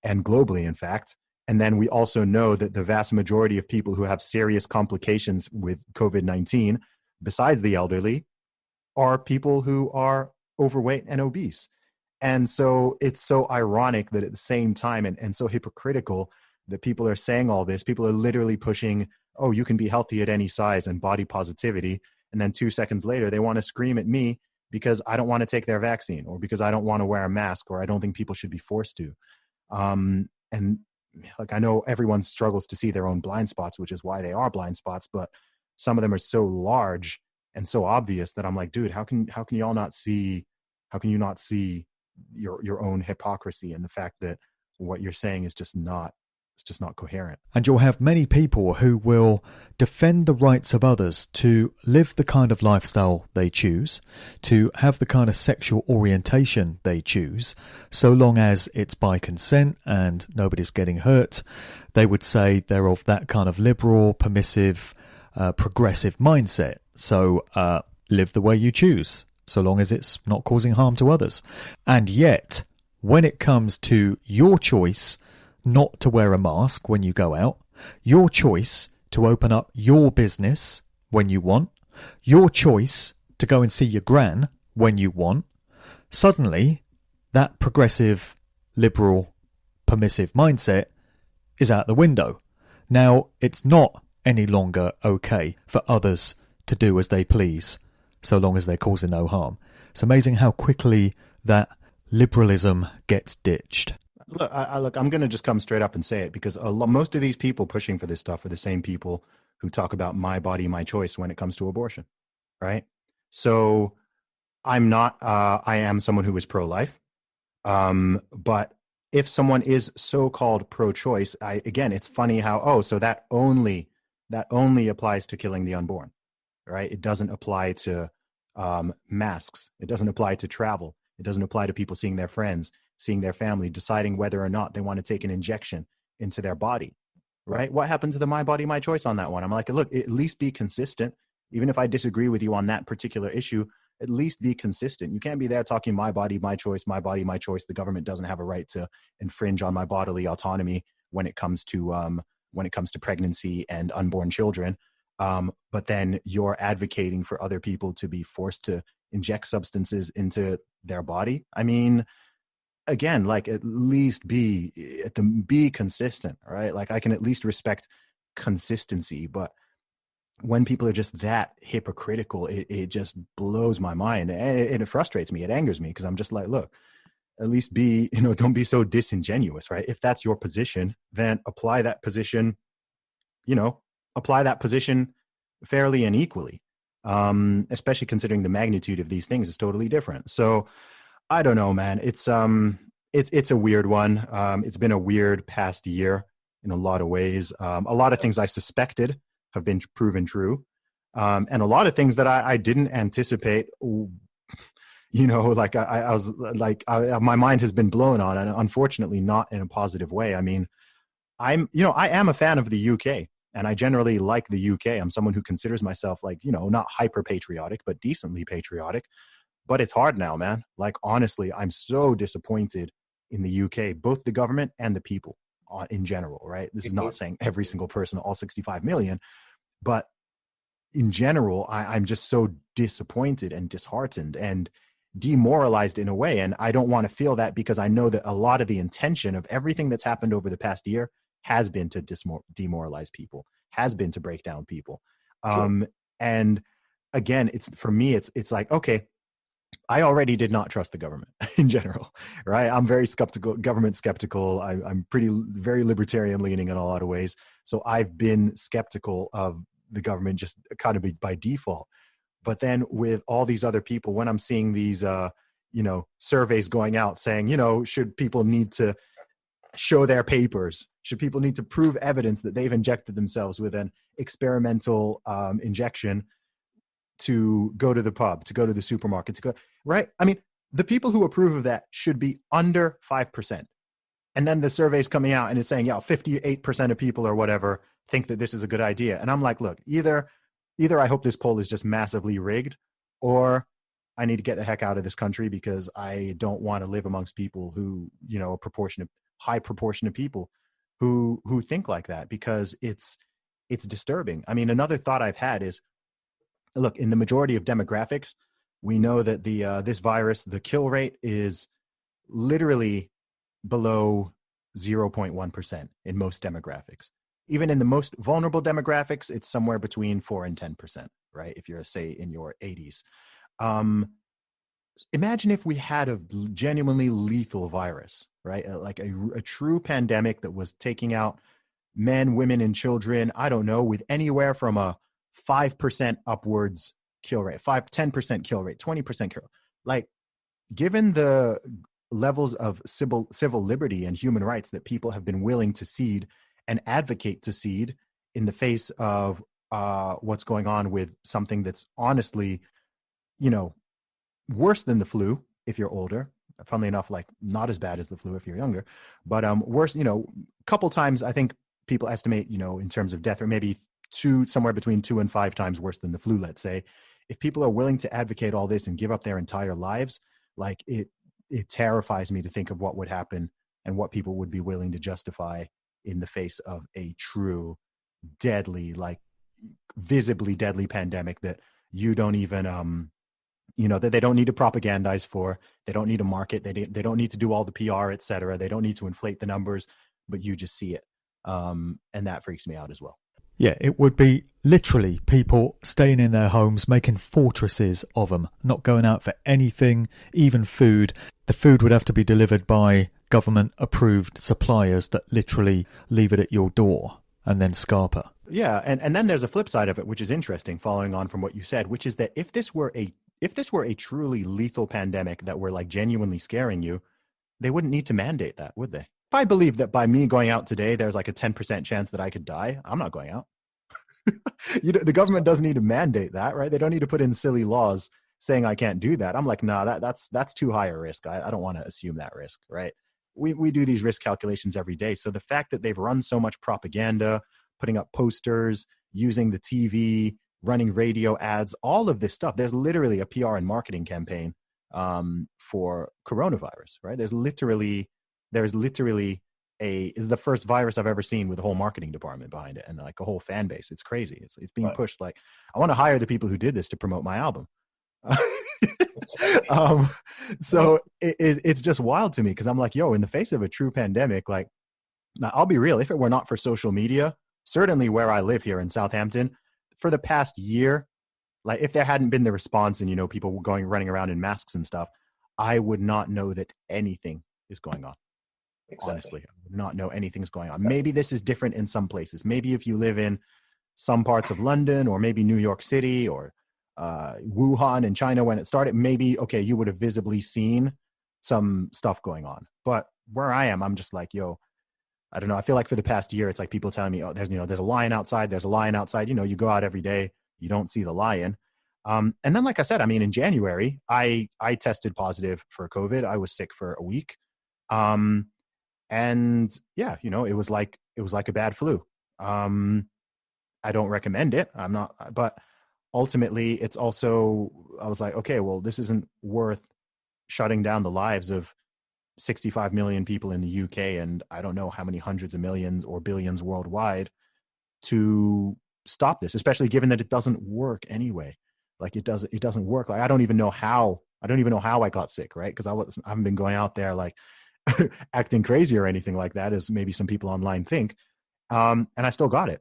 and globally, in fact. And then we also know that the vast majority of people who have serious complications with COVID-19, besides the elderly, are people who are overweight and obese. And so it's so ironic that at the same time and so hypocritical that people are saying all this. People are literally pushing, oh, you can be healthy at any size and body positivity. And then 2 seconds later, they want to scream at me because I don't want to take their vaccine or because I don't want to wear a mask or I don't think people should be forced to. And like, I know everyone struggles to see their own blind spots, which is why they are blind spots, but some of them are so large and so obvious that I'm like, dude, how can you not see your own hypocrisy and the fact that what you're saying is just not coherent. And you'll have many people who will defend the rights of others to live the kind of lifestyle they choose, to have the kind of sexual orientation they choose, so long as it's by consent and nobody's getting hurt. They would say they're of that kind of liberal, permissive, progressive mindset. So live the way you choose, so long as it's not causing harm to others. And yet, when it comes to your choice not to wear a mask when you go out, your choice to open up your business when you want, your choice to go and see your gran when you want, suddenly that progressive, liberal, permissive mindset is out the window. Now, it's not any longer okay for others to do as they please, so long as they're causing no harm. It's amazing how quickly that liberalism gets ditched. Look, I'm going to just come straight up and say it because most of these people pushing for this stuff are the same people who talk about my body, my choice when it comes to abortion, right? So I am someone who is pro-life. But if someone is so-called pro-choice, again, it's funny how, so that only applies to killing the unborn, right? It doesn't apply to masks. It doesn't apply to travel. It doesn't apply to people seeing their friends, seeing their family, deciding whether or not they want to take an injection into their body, right? What happened to the my body, my choice on that one? I'm like, look, at least be consistent. Even if I disagree with you on that particular issue, at least be consistent. You can't be there talking my body, my choice, my body, my choice. The government doesn't have a right to infringe on my bodily autonomy when it comes to pregnancy and unborn children. But then you're advocating for other people to be forced to inject substances into their body. I mean, again, like at least be consistent, right? Like I can at least respect consistency, but when people are just that hypocritical, it just blows my mind and it frustrates me. It angers me because I'm just like, look, at least don't be so disingenuous, right? If that's your position, then apply that position fairly and equally, especially considering the magnitude of these things is totally different. So I don't know, man. It's a weird one. It's been a weird past year in a lot of ways. A lot of things I suspected have been proven true. And a lot of things that I didn't anticipate, like I was like, my mind has been blown on, and unfortunately not in a positive way. I mean, I am a fan of the UK and I generally like the UK. I'm someone who considers myself like, not hyper patriotic, but decently patriotic. But it's hard now, man. Like, honestly, I'm so disappointed in the UK, both the government and the people in general, right? This is not saying every single person, all 65 million, but in general, I'm just so disappointed and disheartened and demoralized in a way. And I don't want to feel that because I know that a lot of the intention of everything that's happened over the past year has been to demoralize people, has been to break down people. Sure. And again, for me, it's like, okay, I already did not trust the government in general, right? I'm very skeptical, government skeptical. I'm very libertarian leaning in a lot of ways. So I've been skeptical of the government just kind of by default. But then with all these other people, when I'm seeing these, surveys going out saying, should people need to show their papers? Should people need to prove evidence that they've injected themselves with an experimental injection to go to the pub, to go to the supermarket, to go, right? I mean, the people who approve of that should be under 5%. And then the survey's coming out and it's saying, 58% of people or whatever think that this is a good idea. And I'm like, look, either I hope this poll is just massively rigged, or I need to get the heck out of this country, because I don't want to live amongst people who, a high proportion of people who think like that, because it's disturbing. I mean, another thought I've had is, look, in the majority of demographics, we know that this virus, the kill rate is literally below 0.1% in most demographics. Even in the most vulnerable demographics, it's somewhere between 4 and 10%, right? If you're, say, in your 80s. Imagine if we had a genuinely lethal virus, right? Like a true pandemic that was taking out men, women, and children, I don't know, with anywhere from a 5% upwards kill rate, 10% kill rate, 20% kill rate. Like, given the levels of civil liberty and human rights that people have been willing to cede and advocate to cede in the face of what's going on with something that's honestly, worse than the flu if you're older. Funnily enough, like not as bad as the flu if you're younger, but worse, a couple times, I think people estimate, in terms of death, or maybe somewhere between 2 and 5 times worse than the flu, let's say. If people are willing to advocate all this and give up their entire lives, like it terrifies me to think of what would happen and what people would be willing to justify in the face of a true deadly, like visibly deadly pandemic that you don't even, that they don't need to propagandize for, they don't need to market, they don't need to do all the PR, et cetera. They don't need to inflate the numbers, but you just see it. And that freaks me out as well. Yeah, it would be literally people staying in their homes, making fortresses of them, not going out for anything, even food. The food would have to be delivered by government-approved suppliers that literally leave it at your door and then scarper. Yeah, and then there's a flip side of it, which is interesting, following on from what you said, which is that if this were a truly lethal pandemic that were like genuinely scaring you, they wouldn't need to mandate that, would they? If I believe that by me going out today, there's like a 10% chance that I could die, I'm not going out. The government doesn't need to mandate that, right? They don't need to put in silly laws saying I can't do that. I'm like, nah, that's too high a risk. I don't want to assume that risk, right? We do these risk calculations every day. So the fact that they've run so much propaganda, putting up posters, using the TV, running radio ads, all of this stuff, there's literally a PR and marketing campaign for coronavirus, right? There's literally is the first virus I've ever seen with a whole marketing department behind it and like a whole fan base. It's crazy. It's being pushed. Like, I want to hire the people who did this to promote my album. So it's just wild to me, because I'm like, in the face of a true pandemic, like, now I'll be real, if it were not for social media, certainly where I live here in Southampton, for the past year, like if there hadn't been the response and, people running around in masks and stuff, I would not know that anything is going on. Exactly. Honestly, I would not know anything's going on. Maybe this is different in some places. Maybe if you live in some parts of London, or maybe New York City, or Wuhan in China when it started, maybe, okay, you would have visibly seen some stuff going on. But where I am, I'm just like, I don't know. I feel like for the past year, it's like people telling me, there's a lion outside. There's a lion outside. You go out every day, you don't see the lion. And then, like I said, I mean, in January, I tested positive for COVID. I was sick for a week. And yeah, it was like a bad flu. I don't recommend it. I'm not, but ultimately it's also, I was like, okay, well, this isn't worth shutting down the lives of 65 million people in the UK, and I don't know how many hundreds of millions or billions worldwide, to stop this, especially given that it doesn't work anyway. Like it doesn't work. Like I don't even know how I got sick, right? Because I haven't been going out there like acting crazy or anything like that, as maybe some people online think. And I still got it.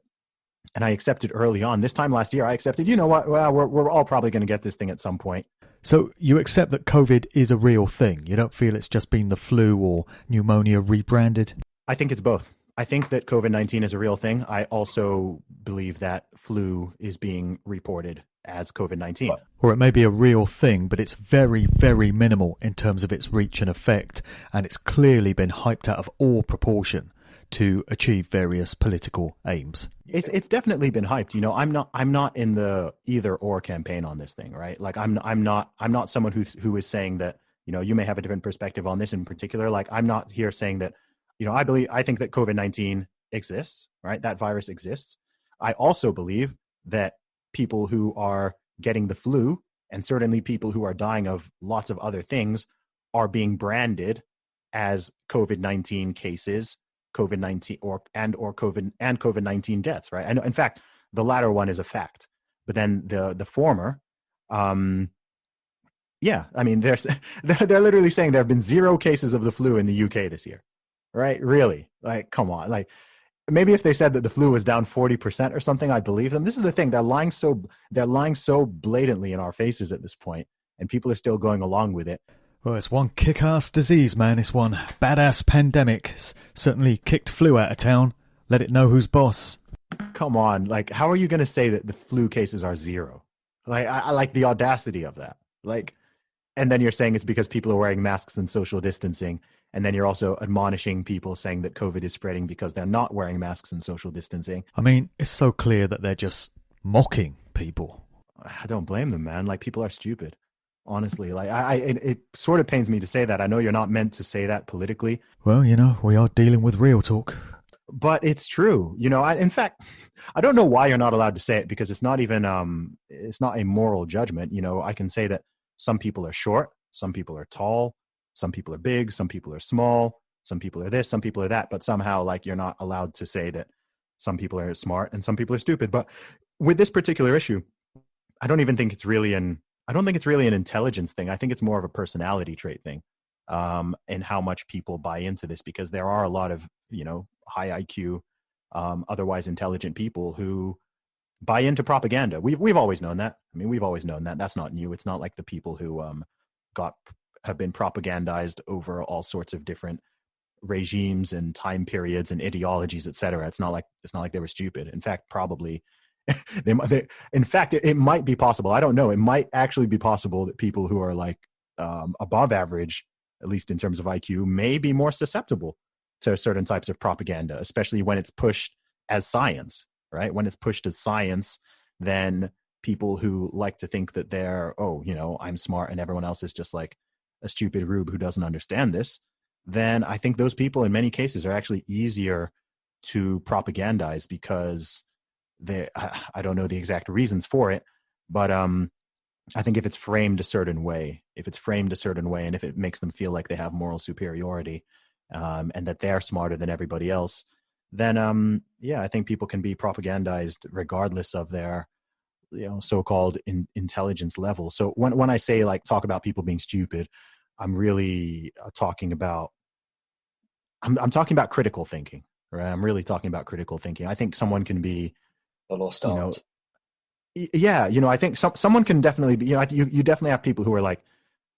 And I accepted early on. This time last year, I accepted, you know what? Well, we're all probably going to get this thing at some point. So you accept that COVID is a real thing. You don't feel it's just been the flu or pneumonia rebranded? I think it's both. I think that COVID-19 is a real thing. I also believe that flu is being reported as COVID-19. Or it may be a real thing, but it's very, very minimal in terms of its reach and effect, and it's clearly been hyped out of all proportion to achieve various political aims. It's definitely been hyped. I'm not in the either or campaign on this thing, right? Like I'm not someone who is saying that, you may have a different perspective on this in particular. Like I'm not here saying that, I think that COVID-19 exists, right? That virus exists. I also believe that people who are getting the flu, and certainly people who are dying of lots of other things, are being branded as COVID-19 cases, COVID-19 or COVID-19 deaths, right? And in fact, the latter one is a fact. But then the former, they're literally saying there have been 0 cases of the flu in the UK this year, right? Really? Like, come on, like. Maybe if they said that the flu was down 40% or something, I'd believe them. This is the thing. They're lying so blatantly in our faces at this point, and people are still going along with it. Well, it's one kick-ass disease, man. It's one badass pandemic. It's certainly kicked flu out of town. Let it know who's boss. Come on. Like, how are you going to say that the flu cases are 0? Like, I like the audacity of that. Like, and then you're saying it's because people are wearing masks and social distancing. And then you're also admonishing people saying that COVID is spreading because they're not wearing masks and social distancing. I mean, it's so clear that they're just mocking people. I don't blame them, man. Like, people are stupid, honestly. Like, it sort of pains me to say that. I know you're not meant to say that politically. Well, we are dealing with real talk. But it's true. In fact, I don't know why you're not allowed to say it, because it's not even, it's not a moral judgment. I can say that some people are short, some people are tall, some people are big, some people are small, some people are this, some people are that, but somehow, like, you're not allowed to say that some people are smart and some people are stupid. But with this particular issue, I don't think it's really an intelligence thing. I think it's more of a personality trait thing, and how much people buy into this, because there are a lot of, high IQ, otherwise intelligent people who buy into propaganda. We've always known that. I mean, we've always known that. That's not new. It's not like the people who have been propagandized over all sorts of different regimes and time periods and ideologies, et cetera. It's not like they were stupid. In fact, probably it might be possible. I don't know. It might actually be possible that people who are like above average, at least in terms of IQ, may be more susceptible to certain types of propaganda, especially when it's pushed as science, right? When it's pushed as science, then people who like to think that they're, I'm smart and everyone else is just like a stupid rube who doesn't understand this, then I think those people in many cases are actually easier to propagandize, because I don't know the exact reasons for it, but I think if it's framed a certain way, and if it makes them feel like they have moral superiority, and that they're smarter than everybody else, then I think people can be propagandized regardless of their so-called intelligence level. So when I say, like, talk about people being stupid, I'm really talking about I'm talking about critical thinking, right? I'm really talking about critical thinking. I think someone can be the lost art. I think someone can definitely be, you definitely have people who are like,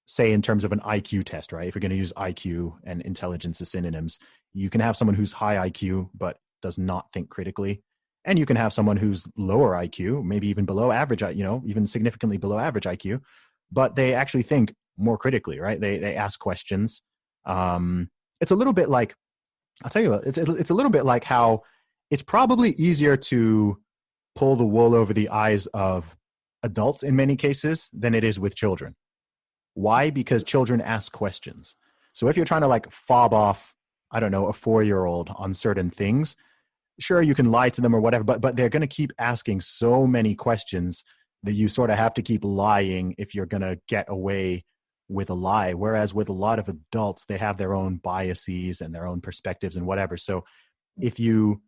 say, in terms of an IQ test, right? If you're going to use IQ and intelligence as synonyms, you can have someone who's high IQ but does not think critically. And you can have someone who's lower IQ, maybe even below average, even significantly below average IQ, but they actually think more critically, right? They ask questions. It's a little bit like, I'll tell you what, it's a little bit like how it's probably easier to pull the wool over the eyes of adults in many cases than it is with children. Why? Because children ask questions. So if you're trying to like fob off, I don't know, a 4-year-old on certain things, sure, you can lie to them or whatever, but they're going to keep asking so many questions that you sort of have to keep lying if you're going to get away with a lie. Whereas with a lot of adults, they have their own biases and their own perspectives and whatever. So if you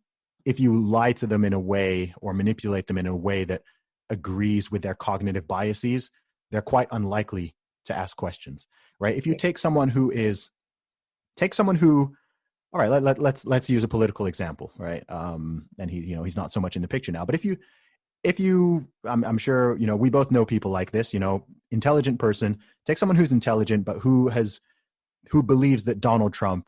lie to them in a way or manipulate them in a way that agrees with their cognitive biases, they're quite unlikely to ask questions, right? If you take someone who, all right, let's use a political example, right? And he's not so much in the picture now, but if you, I'm sure, we both know people like this, intelligent person, take someone who's intelligent, but who believes that Donald Trump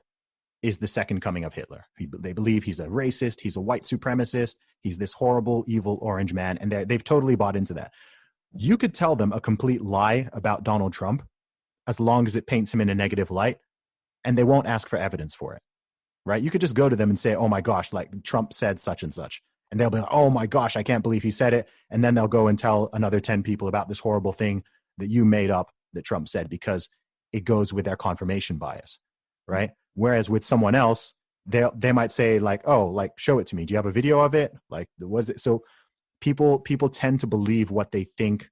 is the second coming of Hitler. They believe he's a racist, he's a white supremacist, he's this horrible, evil orange man, and they've totally bought into that. You could tell them a complete lie about Donald Trump as long as it paints him in a negative light, and they won't ask for evidence for it, right? You could just go to them and say, oh my gosh, like Trump said such and such. And they'll be like, oh my gosh, I can't believe he said it. And then they'll go and tell another 10 people about this horrible thing that you made up that Trump said, because it goes with their confirmation bias, right? Whereas with someone else, they might say like, oh, like, show it to me. Do you have a video of it? Like, what is it? So people tend to believe what they think,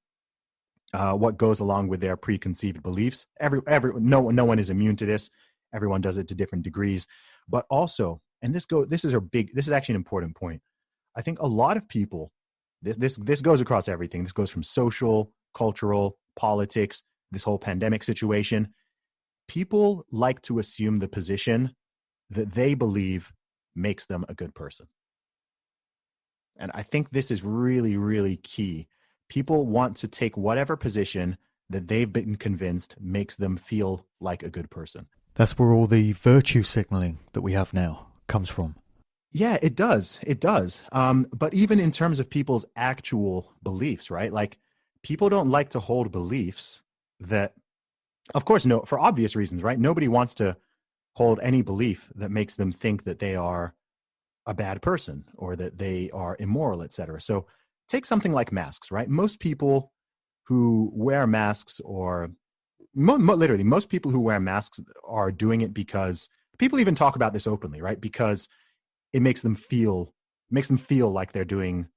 what goes along with their preconceived beliefs. No one is immune to this. Everyone does it to different degrees. But also, and this is actually an important point. I think a lot of people, this goes across everything. This goes from social, cultural, politics, this whole pandemic situation. People like to assume the position that they believe makes them a good person. And I think this is really, really key. People want to take whatever position that they've been convinced makes them feel like a good person. That's where all the virtue signaling that we have now comes from. Yeah, it does. It does. But even in terms of people's actual beliefs, right? Like, people don't like to hold beliefs that, of course, no, for obvious reasons, right? Nobody wants to hold any belief that makes them think that they are a bad person or that they are immoral, etc. So take something like masks, right? Most people who wear masks, or literally most people who wear masks, are doing it because people even talk about this openly, right? Because it makes them feel like they're doing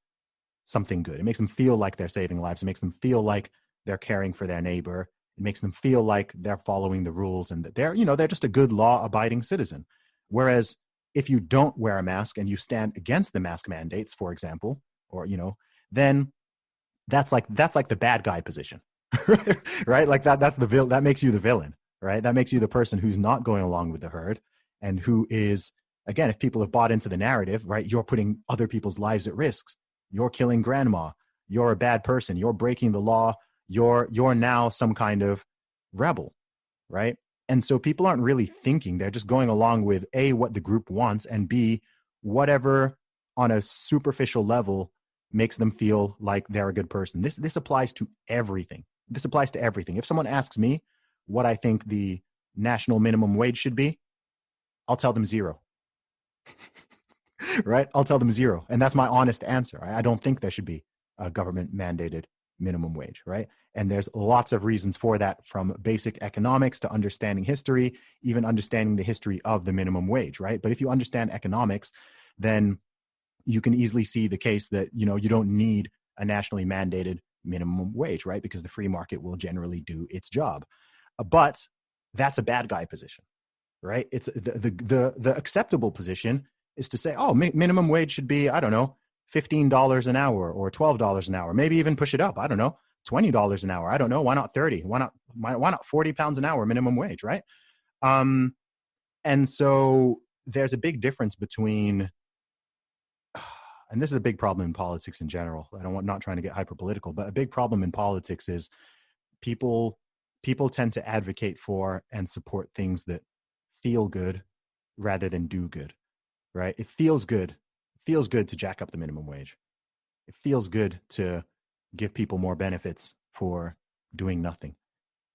something good. It makes them feel like they're saving lives. It makes them feel like they're caring for their neighbor. It makes them feel like they're following the rules and that they're just a good law-abiding citizen. Whereas if you don't wear a mask and you stand against the mask mandates, for example, or, then that's like the bad guy position, right? Like that makes you the villain, right? That makes you the person who's not going along with the herd and who is, again, if people have bought into the narrative, right, you're putting other people's lives at risk. You're killing grandma. You're a bad person. You're breaking the law. You're now some kind of rebel, right? And so people aren't really thinking. They're just going along with A, what the group wants, and B, whatever on a superficial level makes them feel like they're a good person. This applies to everything. This applies to everything. If someone asks me what I think the national minimum wage should be, I'll tell them 0. Right? I'll tell them 0. And that's my honest answer. I don't think there should be a government mandated minimum wage, right? And there's lots of reasons for that, from basic economics to understanding history, even understanding the history of the minimum wage, right? But if you understand economics, then you can easily see the case that, you don't need a nationally mandated minimum wage, right? Because the free market will generally do its job. But that's a bad guy position, right? It's the acceptable position is to say, oh, minimum wage should be, I don't know, $15 an hour or $12 an hour, maybe even push it up. I don't know, $20 an hour. I don't know. Why not 30? Why not 40 pounds an hour minimum wage, right? And so there's a big difference between, and this is a big problem in politics in general. Not trying to get hyper political, but a big problem in politics is people tend to advocate for and support things that feel good rather than do good, right? It feels good to jack up the minimum wage. It feels good to give people more benefits for doing nothing.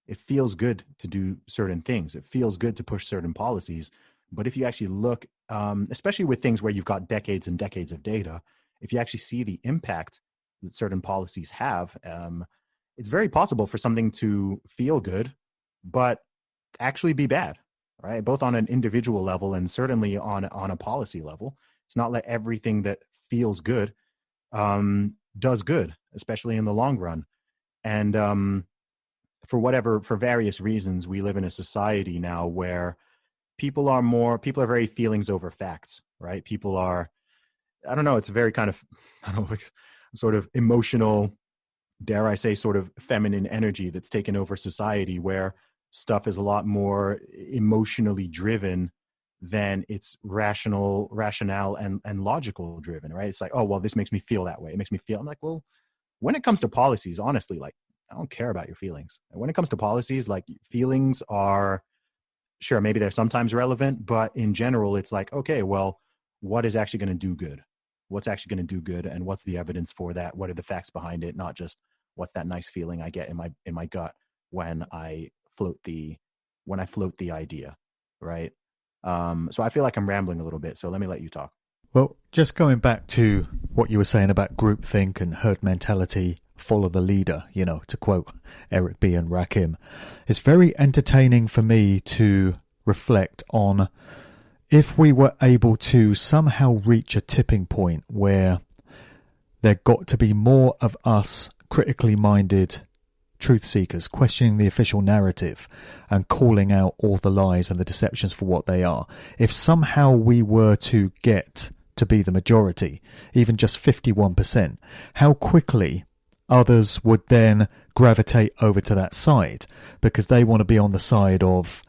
It feels good to do certain things. It feels good to push certain policies. But if you actually look, especially with things where you've got decades and decades of data, if you actually see the impact that certain policies have, it's very possible for something to feel good, but actually be bad, right? Both on an individual level and certainly on a policy level. It's not like everything that feels good does good, especially in the long run. And for various reasons, we live in a society now where people are very feelings over facts, right? People are, I don't know, it's a very kind of, sort of emotional, dare I say, sort of feminine energy that's taken over society, where stuff is a lot more emotionally driven than it's rationale and logical driven, right? It's like, oh, well, this makes me feel that way. It makes me feel, I'm like, well, when it comes to policies, honestly, like, I don't care about your feelings. And when it comes to policies, like, feelings are, sure, maybe they're sometimes relevant, but in general, it's like, okay, well, what is actually going to do good? What's actually going to do good? And what's the evidence for that? What are the facts behind it? Not just What's that nice feeling I get in my gut when I float the idea, right? So I feel like I'm rambling a little bit, so let me let you talk. Well, just going back to what you were saying about groupthink and herd mentality, follow the leader, to quote Eric B. and Rakim, it's very entertaining for me to reflect on if we were able to somehow reach a tipping point where there got to be more of us critically minded truth seekers questioning the official narrative and calling out all the lies and the deceptions for what they are. If somehow we were to get to be the majority, even just 51%, how quickly others would then gravitate over to that side because they want to be on the side of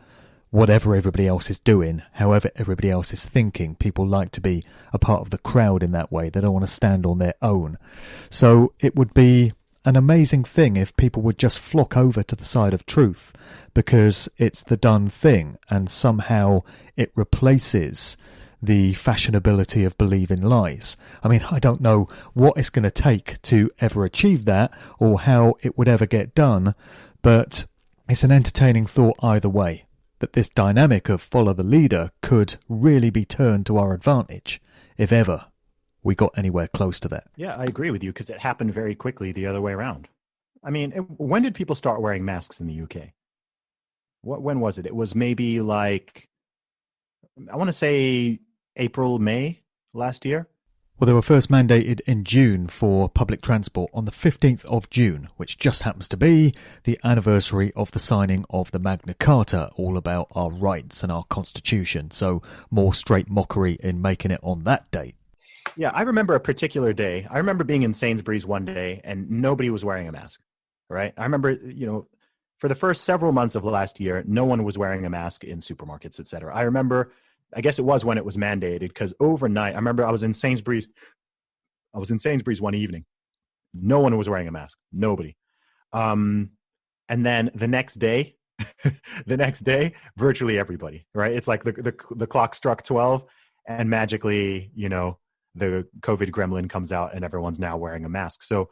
whatever everybody else is doing, however everybody else is thinking. People like to be a part of the crowd in that way. They don't want to stand on their own. So it would be an amazing thing if people would just flock over to the side of truth because it's the done thing and somehow it replaces the fashionability of believing lies. I mean, I don't know what it's going to take to ever achieve that or how it would ever get done, but it's an entertaining thought either way, that this dynamic of follow the leader could really be turned to our advantage, if ever we got anywhere close to that. Yeah, I agree with you because it happened very quickly the other way around. I mean, when did people start wearing masks in the UK? When was it? It was maybe like, I want to say April, May last year. Well, they were first mandated in June for public transport on the 15th of June, which just happens to be the anniversary of the signing of the Magna Carta, all about our rights and our constitution. So more straight mockery in making it on that date. Yeah, I remember a particular day. I remember being in Sainsbury's one day and nobody was wearing a mask, right? I remember, for the first several months of last year, no one was wearing a mask in supermarkets, et cetera. I remember, I guess it was when it was mandated because overnight, I remember I was in Sainsbury's one evening. No one was wearing a mask. Nobody. And then the next day, virtually everybody, right? It's like the clock struck 12 and magically, the COVID gremlin comes out and everyone's now wearing a mask. So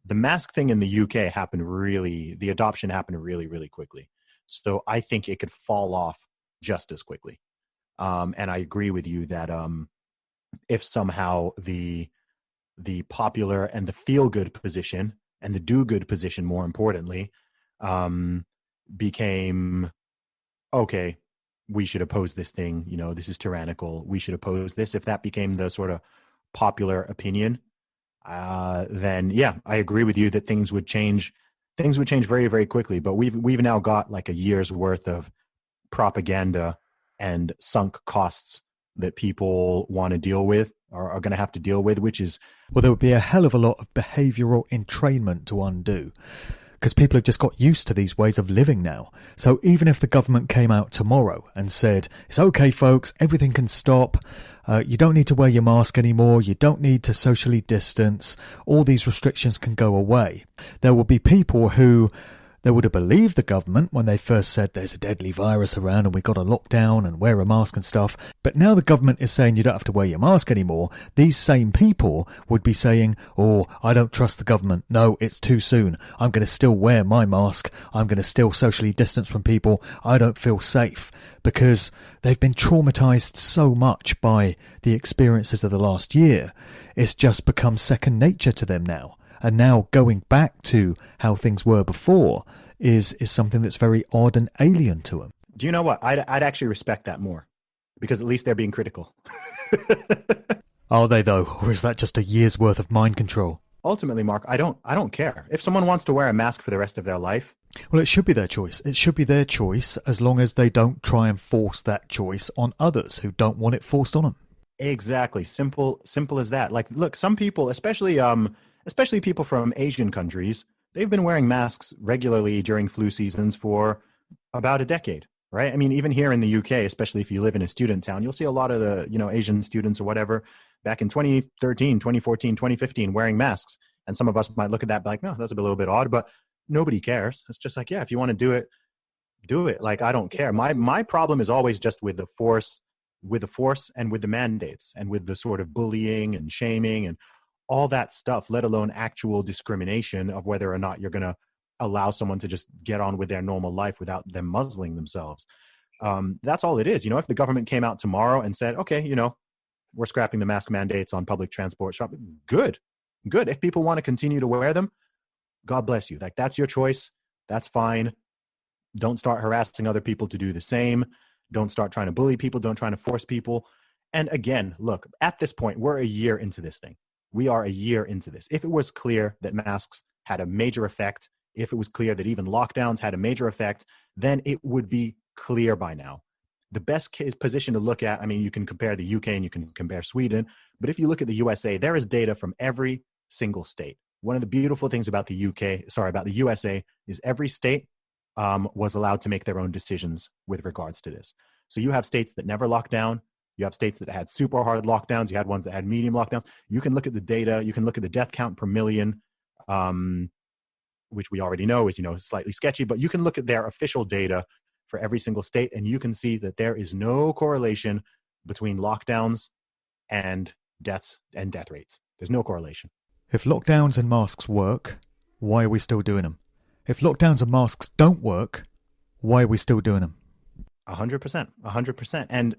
the mask thing in the UK the adoption happened really, really quickly. So I think it could fall off just as quickly. And I agree with you that if somehow the popular and the feel-good position and the do-good position, more importantly, became, okay, we should oppose this thing, this is tyrannical, we should oppose this. If that became the sort of popular opinion, then yeah, I agree with you that things would change very, very quickly. But we've now got like a year's worth of propaganda and sunk costs that people want to deal with or are going to have to deal with, which is... Well, there would be a hell of a lot of behavioural entrainment to undo because people have just got used to these ways of living now. So even if the government came out tomorrow and said, it's okay, folks, everything can stop, you don't need to wear your mask anymore, you don't need to socially distance, all these restrictions can go away, there will be people who... They would have believed the government when they first said there's a deadly virus around and we've got to lock down and wear a mask and stuff. But now the government is saying you don't have to wear your mask anymore. These same people would be saying, oh, I don't trust the government. No, it's too soon. I'm going to still wear my mask. I'm going to still socially distance from people. I don't feel safe because they've been traumatized so much by the experiences of the last year. It's just become second nature to them now. And now going back to how things were before is something that's very odd and alien to them. Do you know what? I'd actually respect that more because at least they're being critical. Are they though? Or is that just a year's worth of mind control? Ultimately, Mark, I don't care. If someone wants to wear a mask for the rest of their life. Well, it should be their choice. It should be their choice as long as they don't try and force that choice on others who don't want it forced on them. Exactly. Simple as that. Like, look, some people, especially people from Asian countries, they've been wearing masks regularly during flu seasons for about a decade, right? I mean, even here in the UK, especially if you live in a student town, you'll see a lot of the, Asian students or whatever back in 2013, 2014, 2015 wearing masks. And some of us might look at that and be like, no, that's a little bit odd, but nobody cares. It's just like, yeah, if you want to do it, do it. Like, I don't care. My problem is always just with the force and with the mandates and with the sort of bullying and shaming and all that stuff, let alone actual discrimination of whether or not you're going to allow someone to just get on with their normal life without them muzzling themselves. That's all it is. If the government came out tomorrow and said, okay, we're scrapping the mask mandates on public transport, shopping, good. If people want to continue to wear them, God bless you. Like, that's your choice. That's fine. Don't start harassing other people to do the same. Don't start trying to bully people. Don't try to force people. And again, look, at this point, we're a year into this thing. We are a year into this. If it was clear that masks had a major effect, if it was clear that even lockdowns had a major effect, then it would be clear by now. The best position to look at, I mean, you can compare the UK and you can compare Sweden, but if you look at the USA, there is data from every single state. One of the beautiful things about the USA is every state was allowed to make their own decisions with regards to this. So you have states that never locked down. You have states that had super hard lockdowns. You had ones that had medium lockdowns. You can look at the data. You can look at the death count per million, which we already know is, slightly sketchy, but you can look at their official data for every single state, and you can see that there is no correlation between lockdowns and deaths and death rates. There's no correlation. If lockdowns and masks work, why are we still doing them? If lockdowns and masks don't work, why are we still doing them? 100%. And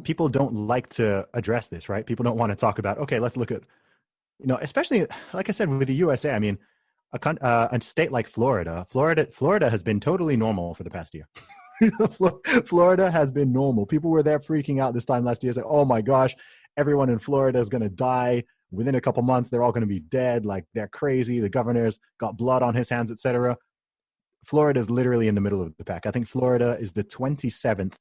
people don't like to address this, right? People don't want to talk about, okay, let's look at, especially, like I said, with the USA, I mean, a state like Florida has been totally normal for the past year. Florida has been normal. People were there freaking out this time last year. It's like, oh my gosh, everyone in Florida is going to die within a couple months. They're all going to be dead. Like, they're crazy. The governor's got blood on his hands, etc. Florida is literally in the middle of the pack. I think Florida is the 27th.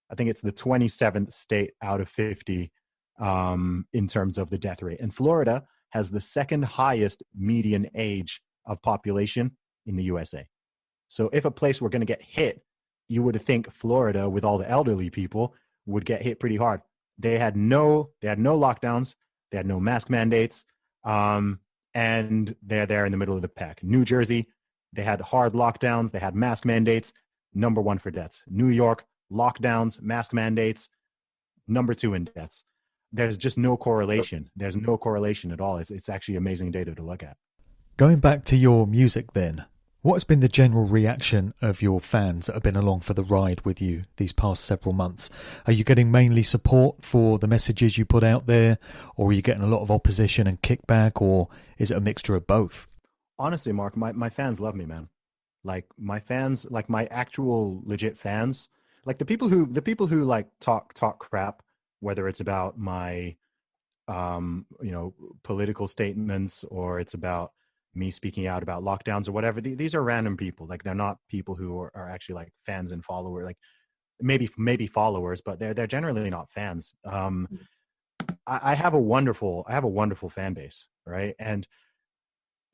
I think it's the 27th state out of 50 in terms of the death rate. And Florida has the second highest median age of population in the USA. So if a place were going to get hit, you would think Florida, with all the elderly people, would get hit pretty hard. They had no lockdowns. They had no mask mandates. And they're there in the middle of the pack. New Jersey, they had hard lockdowns. They had mask mandates. Number 1 for deaths. New York, lockdowns, mask mandates. Number 2 in deaths. There's just no correlation. There's no correlation at all. It's actually amazing data to look at. Going back to your music then, what has been the general reaction of your fans that have been along for the ride with you these past several months? Are you getting mainly support for the messages you put out there, or are you getting a lot of opposition and kickback, or is it a mixture of both? Honestly, Mark, my fans love me, man. Like, my fans, like my actual legit fans, like the people who like talk crap, whether it's about my political statements or it's about me speaking out about lockdowns or whatever. These are random people. Like, they're not people who are actually like fans and followers, like maybe followers, but they're generally not fans. I have a wonderful fan base, right? And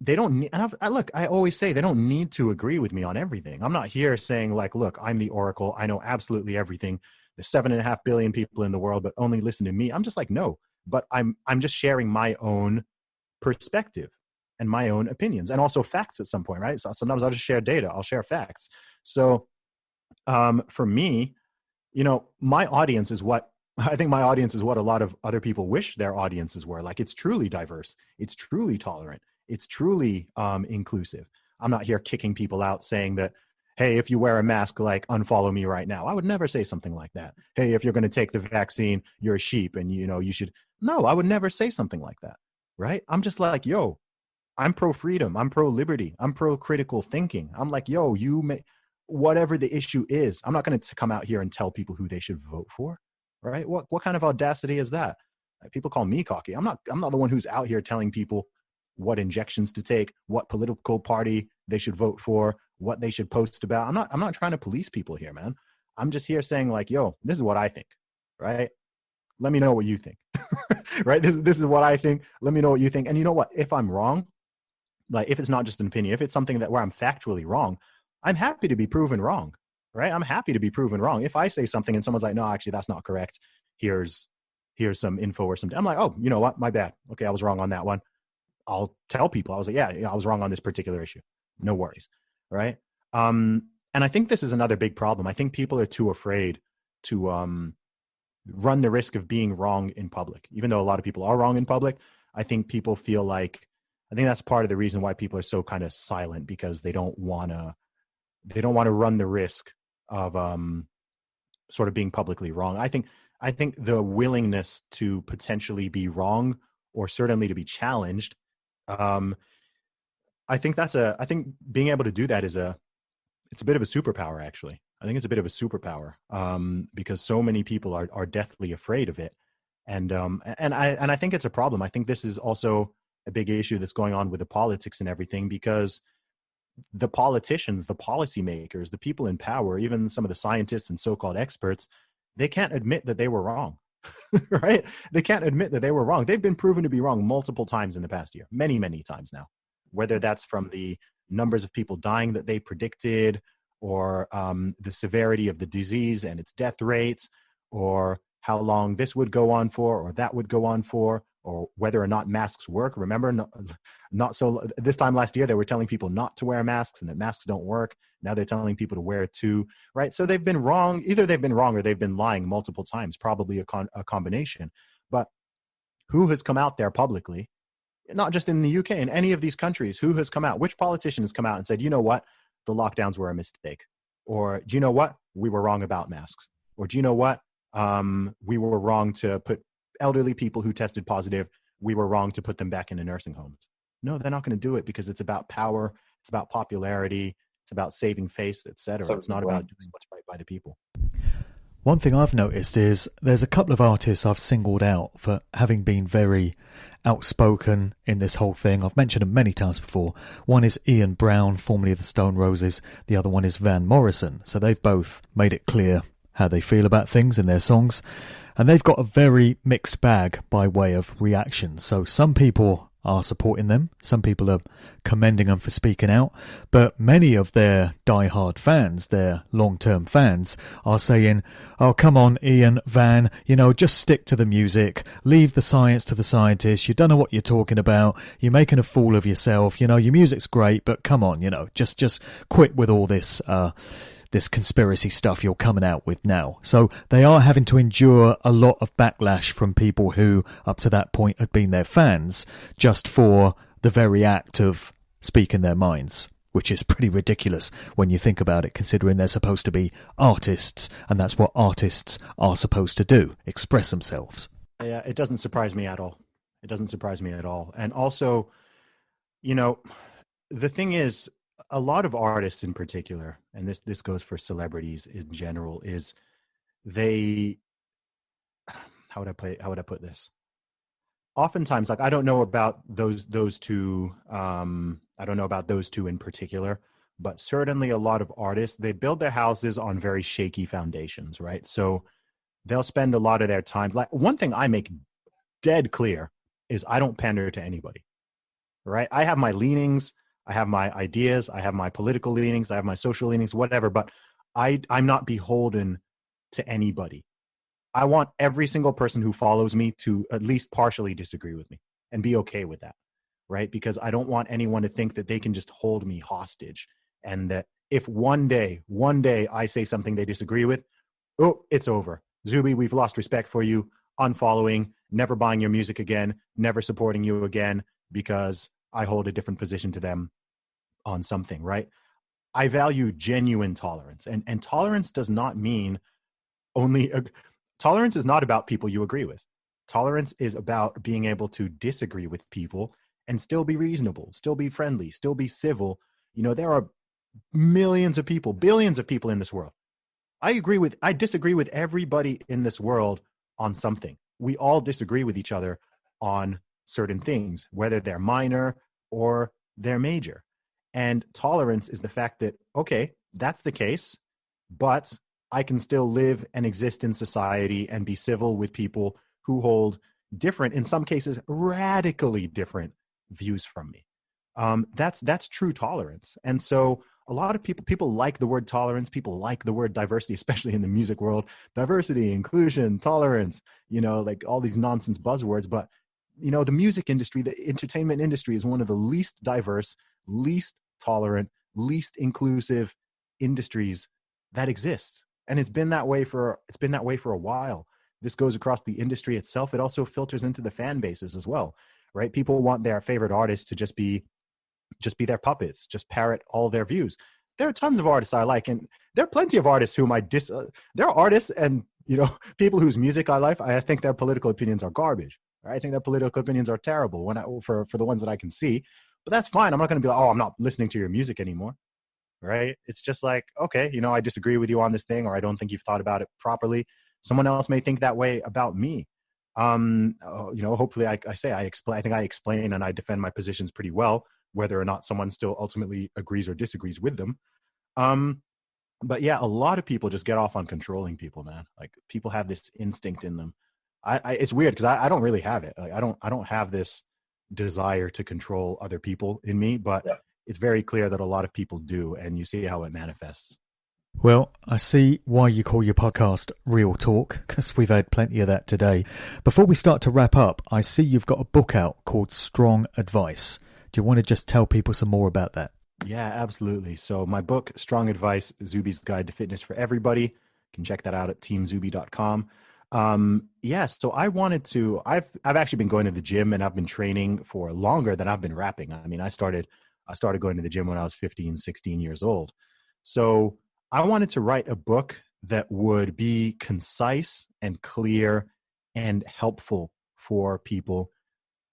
they don't need, and I always say they don't need to agree with me on everything. I'm not here saying like, look, I'm the oracle. I know absolutely everything. There's 7.5 billion people in the world, but only listen to me. I'm just like, no, but I'm just sharing my own perspective and my own opinions, and also facts at some point, right? So sometimes I'll just share data. I'll share facts. So for me, my audience is what I think my audience is what a lot of other people wish their audiences were. Like, it's truly diverse. It's truly tolerant. It's truly inclusive. I'm not here kicking people out saying that, hey, if you wear a mask, like, unfollow me right now. I would never say something like that. Hey, if you're going to take the vaccine, you're a sheep and, you should. No, I would never say something like that, right? I'm just like, yo, I'm pro-freedom. I'm pro-liberty. I'm pro-critical thinking. I'm like, yo, whatever the issue is, I'm not going to come out here and tell people who they should vote for, right? What kind of audacity is that? People call me cocky. I'm not the one who's out here telling people what injections to take, what political party they should vote for, what they should post about. I'm not trying to police people here, man. I'm just here saying like, yo, this is what I think, right? Let me know what you think, right? This is what I think. Let me know what you think. And you know what? If I'm wrong, like, if it's not just an opinion, if it's something where I'm factually wrong, I'm happy to be proven wrong, right? I'm happy to be proven wrong. If I say something and someone's like, no, actually, that's not correct. Here's some info or something. I'm like, oh, you know what? My bad. Okay, I was wrong on that one. I'll tell people. I was like, yeah, I was wrong on this particular issue. No worries, right? And I think this is another big problem. I think people are too afraid to run the risk of being wrong in public. Even though a lot of people are wrong in public, I think people feel like, I think that's part of the reason why people are so kind of silent, because they don't want to run the risk of sort of being publicly wrong. I think the willingness to potentially be wrong, or certainly to be challenged, I think being able to do that it's a bit of a superpower, actually. I think it's a bit of a superpower, because so many people are deathly afraid of it. And I think it's a problem. I think this is also a big issue that's going on with the politics and everything, because the politicians, the policymakers, the people in power, even some of the scientists and so-called experts, they can't admit that they were wrong, right? They can't admit that they were wrong. They've been proven to be wrong multiple times in the past year, many, many times now, whether that's from the numbers of people dying that they predicted, or the severity of the disease and its death rates, or how long this would go on for, or that would go on for, or whether or not masks work. Remember, not so this time last year, they were telling people not to wear masks and that masks don't work. Now they're telling people to wear it too, right? So they've been wrong. Either they've been wrong or they've been lying multiple times, probably a combination. But who has come out there publicly, not just in the UK, in any of these countries, who has come out? Which politician has come out and said, you know what, the lockdowns were a mistake? Or do you know what, we were wrong about masks? Or do you know what, we were wrong to put elderly people who tested positive, we were wrong to put them back into nursing homes? No, they're not going to do it, because it's about power, it's about popularity, it's about saving face, etc. It's not about doing what's right by the people. One thing I've noticed is there's a couple of artists I've singled out for having been very outspoken in this whole thing. I've mentioned them many times before. One is Ian Brown, formerly of the Stone Roses. The other one is Van Morrison. So they've both made it clear how they feel about things in their songs. And they've got a very mixed bag by way of reaction. So some people are supporting them. Some people are commending them for speaking out. But many of their diehard fans, their long-term fans, are saying, oh, come on, Ian, Van, just stick to the music. Leave the science to the scientists. You don't know what you're talking about. You're making a fool of yourself. Your music's great, but come on, just quit with all this this conspiracy stuff you're coming out with now. So they are having to endure a lot of backlash from people who, up to that point, had been their fans, just for the very act of speaking their minds, which is pretty ridiculous when you think about it, considering they're supposed to be artists, and that's what artists are supposed to do, express themselves. Yeah, it doesn't surprise me at all. It doesn't surprise me at all. And also, the thing is, a lot of artists in particular, and this goes for celebrities in general, is they, how would I put this? Oftentimes, like, I don't know about those two. I don't know about those two in particular, but certainly a lot of artists, they build their houses on very shaky foundations, right? So they'll spend a lot of their time. Like, one thing I make dead clear is I don't pander to anybody, right? I have my leanings. I have my ideas, I have my political leanings, I have my social leanings, whatever, but I'm not beholden to anybody. I want every single person who follows me to at least partially disagree with me and be okay with that, right? Because I don't want anyone to think that they can just hold me hostage, and that if one day I say something they disagree with, oh, it's over. Zuby, we've lost respect for you, unfollowing, never buying your music again, never supporting you again, because I hold a different position to them on something, right? I value genuine tolerance. And tolerance does not mean tolerance is not about people you agree with. Tolerance is about being able to disagree with people and still be reasonable, still be friendly, still be civil. There are millions of people, billions of people in this world. I disagree with everybody in this world on something. We all disagree with each other on certain things, whether they're minor or they're major. And tolerance is the fact that, okay, that's the case, but I can still live and exist in society and be civil with people who hold different, in some cases, radically different views from me. That's true tolerance. And so a lot of people like the word tolerance, people like the word diversity, especially in the music world, diversity, inclusion, tolerance, like all these nonsense buzzwords. But the music industry, the entertainment industry, is one of the least diverse, least tolerant, least inclusive industries that exists. And it's been that way for a while. This goes across the industry itself. It also filters into the fan bases as well, right? People want their favorite artists to just be their puppets, just parrot all their views. There are tons of artists I like, and there are plenty of artists whom there are artists and, you know, people whose music I like. I think their political opinions are garbage. Right? I think their political opinions are terrible for the ones that I can see. But that's fine. I'm not going to be like, oh, I'm not listening to your music anymore. Right? It's just like, okay, you know, I disagree with you on this thing, or I don't think you've thought about it properly. Someone else may think that way about me. You know, hopefully I think I explain and I defend my positions pretty well, whether or not someone still ultimately agrees or disagrees with them. But yeah, a lot of people just get off on controlling people, man. Like, people have this instinct in them. It's weird because I don't really have it. Like, I don't have this desire to control other people in me, but it's very clear that a lot of people do, and you see how it manifests. Well, I see why you call your podcast Real Talk, because we've had plenty of that today. Before we start to wrap up, I see you've got a book out called Strong Advice. Do you want to just tell people some more about that? Yeah, absolutely. So my book, Strong Advice, Zuby's Guide to Fitness for Everybody. You can check that out at teamzuby.com. So I've actually been going to the gym, and I've been training for longer than I've been rapping. I mean, I started going to the gym when I was 15, 16 years old. So I wanted to write a book that would be concise and clear and helpful for people,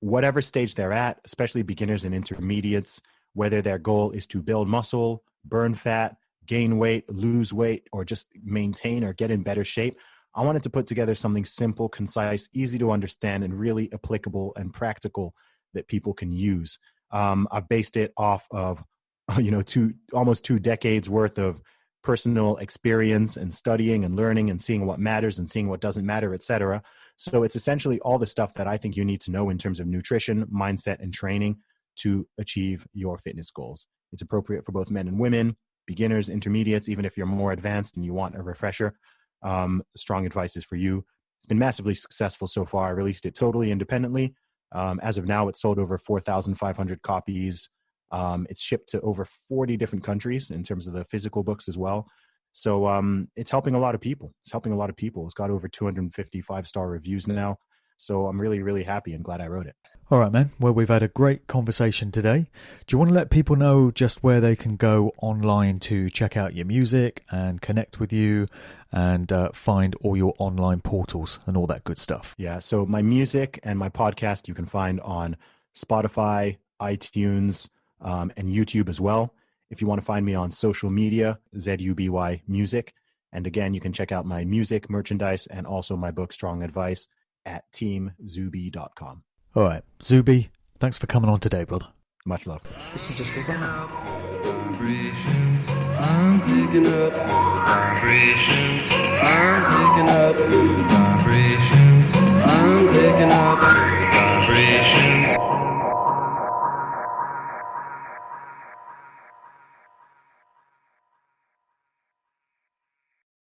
whatever stage they're at, especially beginners and intermediates, whether their goal is to build muscle, burn fat, gain weight, lose weight, or just maintain or get in better shape. I wanted to put together something simple, concise, easy to understand, and really applicable and practical that people can use. I've based it off of, almost 2 decades worth of personal experience and studying and learning and seeing what matters and seeing what doesn't matter, etc. So it's essentially all the stuff that I think you need to know in terms of nutrition, mindset, and training to achieve your fitness goals. It's appropriate for both men and women, beginners, intermediates, even if you're more advanced and you want a refresher. Strong Advice is for you. It's been massively successful so far. I released it totally independently. As of now, it's sold over 4,500 copies. It's shipped to over 40 different countries in terms of the physical books as well. So it's helping a lot of people. It's got over 250 5-star reviews now. So I'm really, really happy and glad I wrote it. All right, man. Well, we've had a great conversation today. Do you want to let people know just where they can go online to check out your music and connect with you and find all your online portals and all that good stuff? Yeah. So my music and my podcast you can find on Spotify, iTunes, and YouTube as well. If you want to find me on social media, ZUBY Music. And again, you can check out my music, merchandise, and also my book, Strong Advice, at teamzuby.com. All right. Zuby, thanks for coming on today, brother. Much love. This is just for fun. I'm picking up vibrations. I'm picking up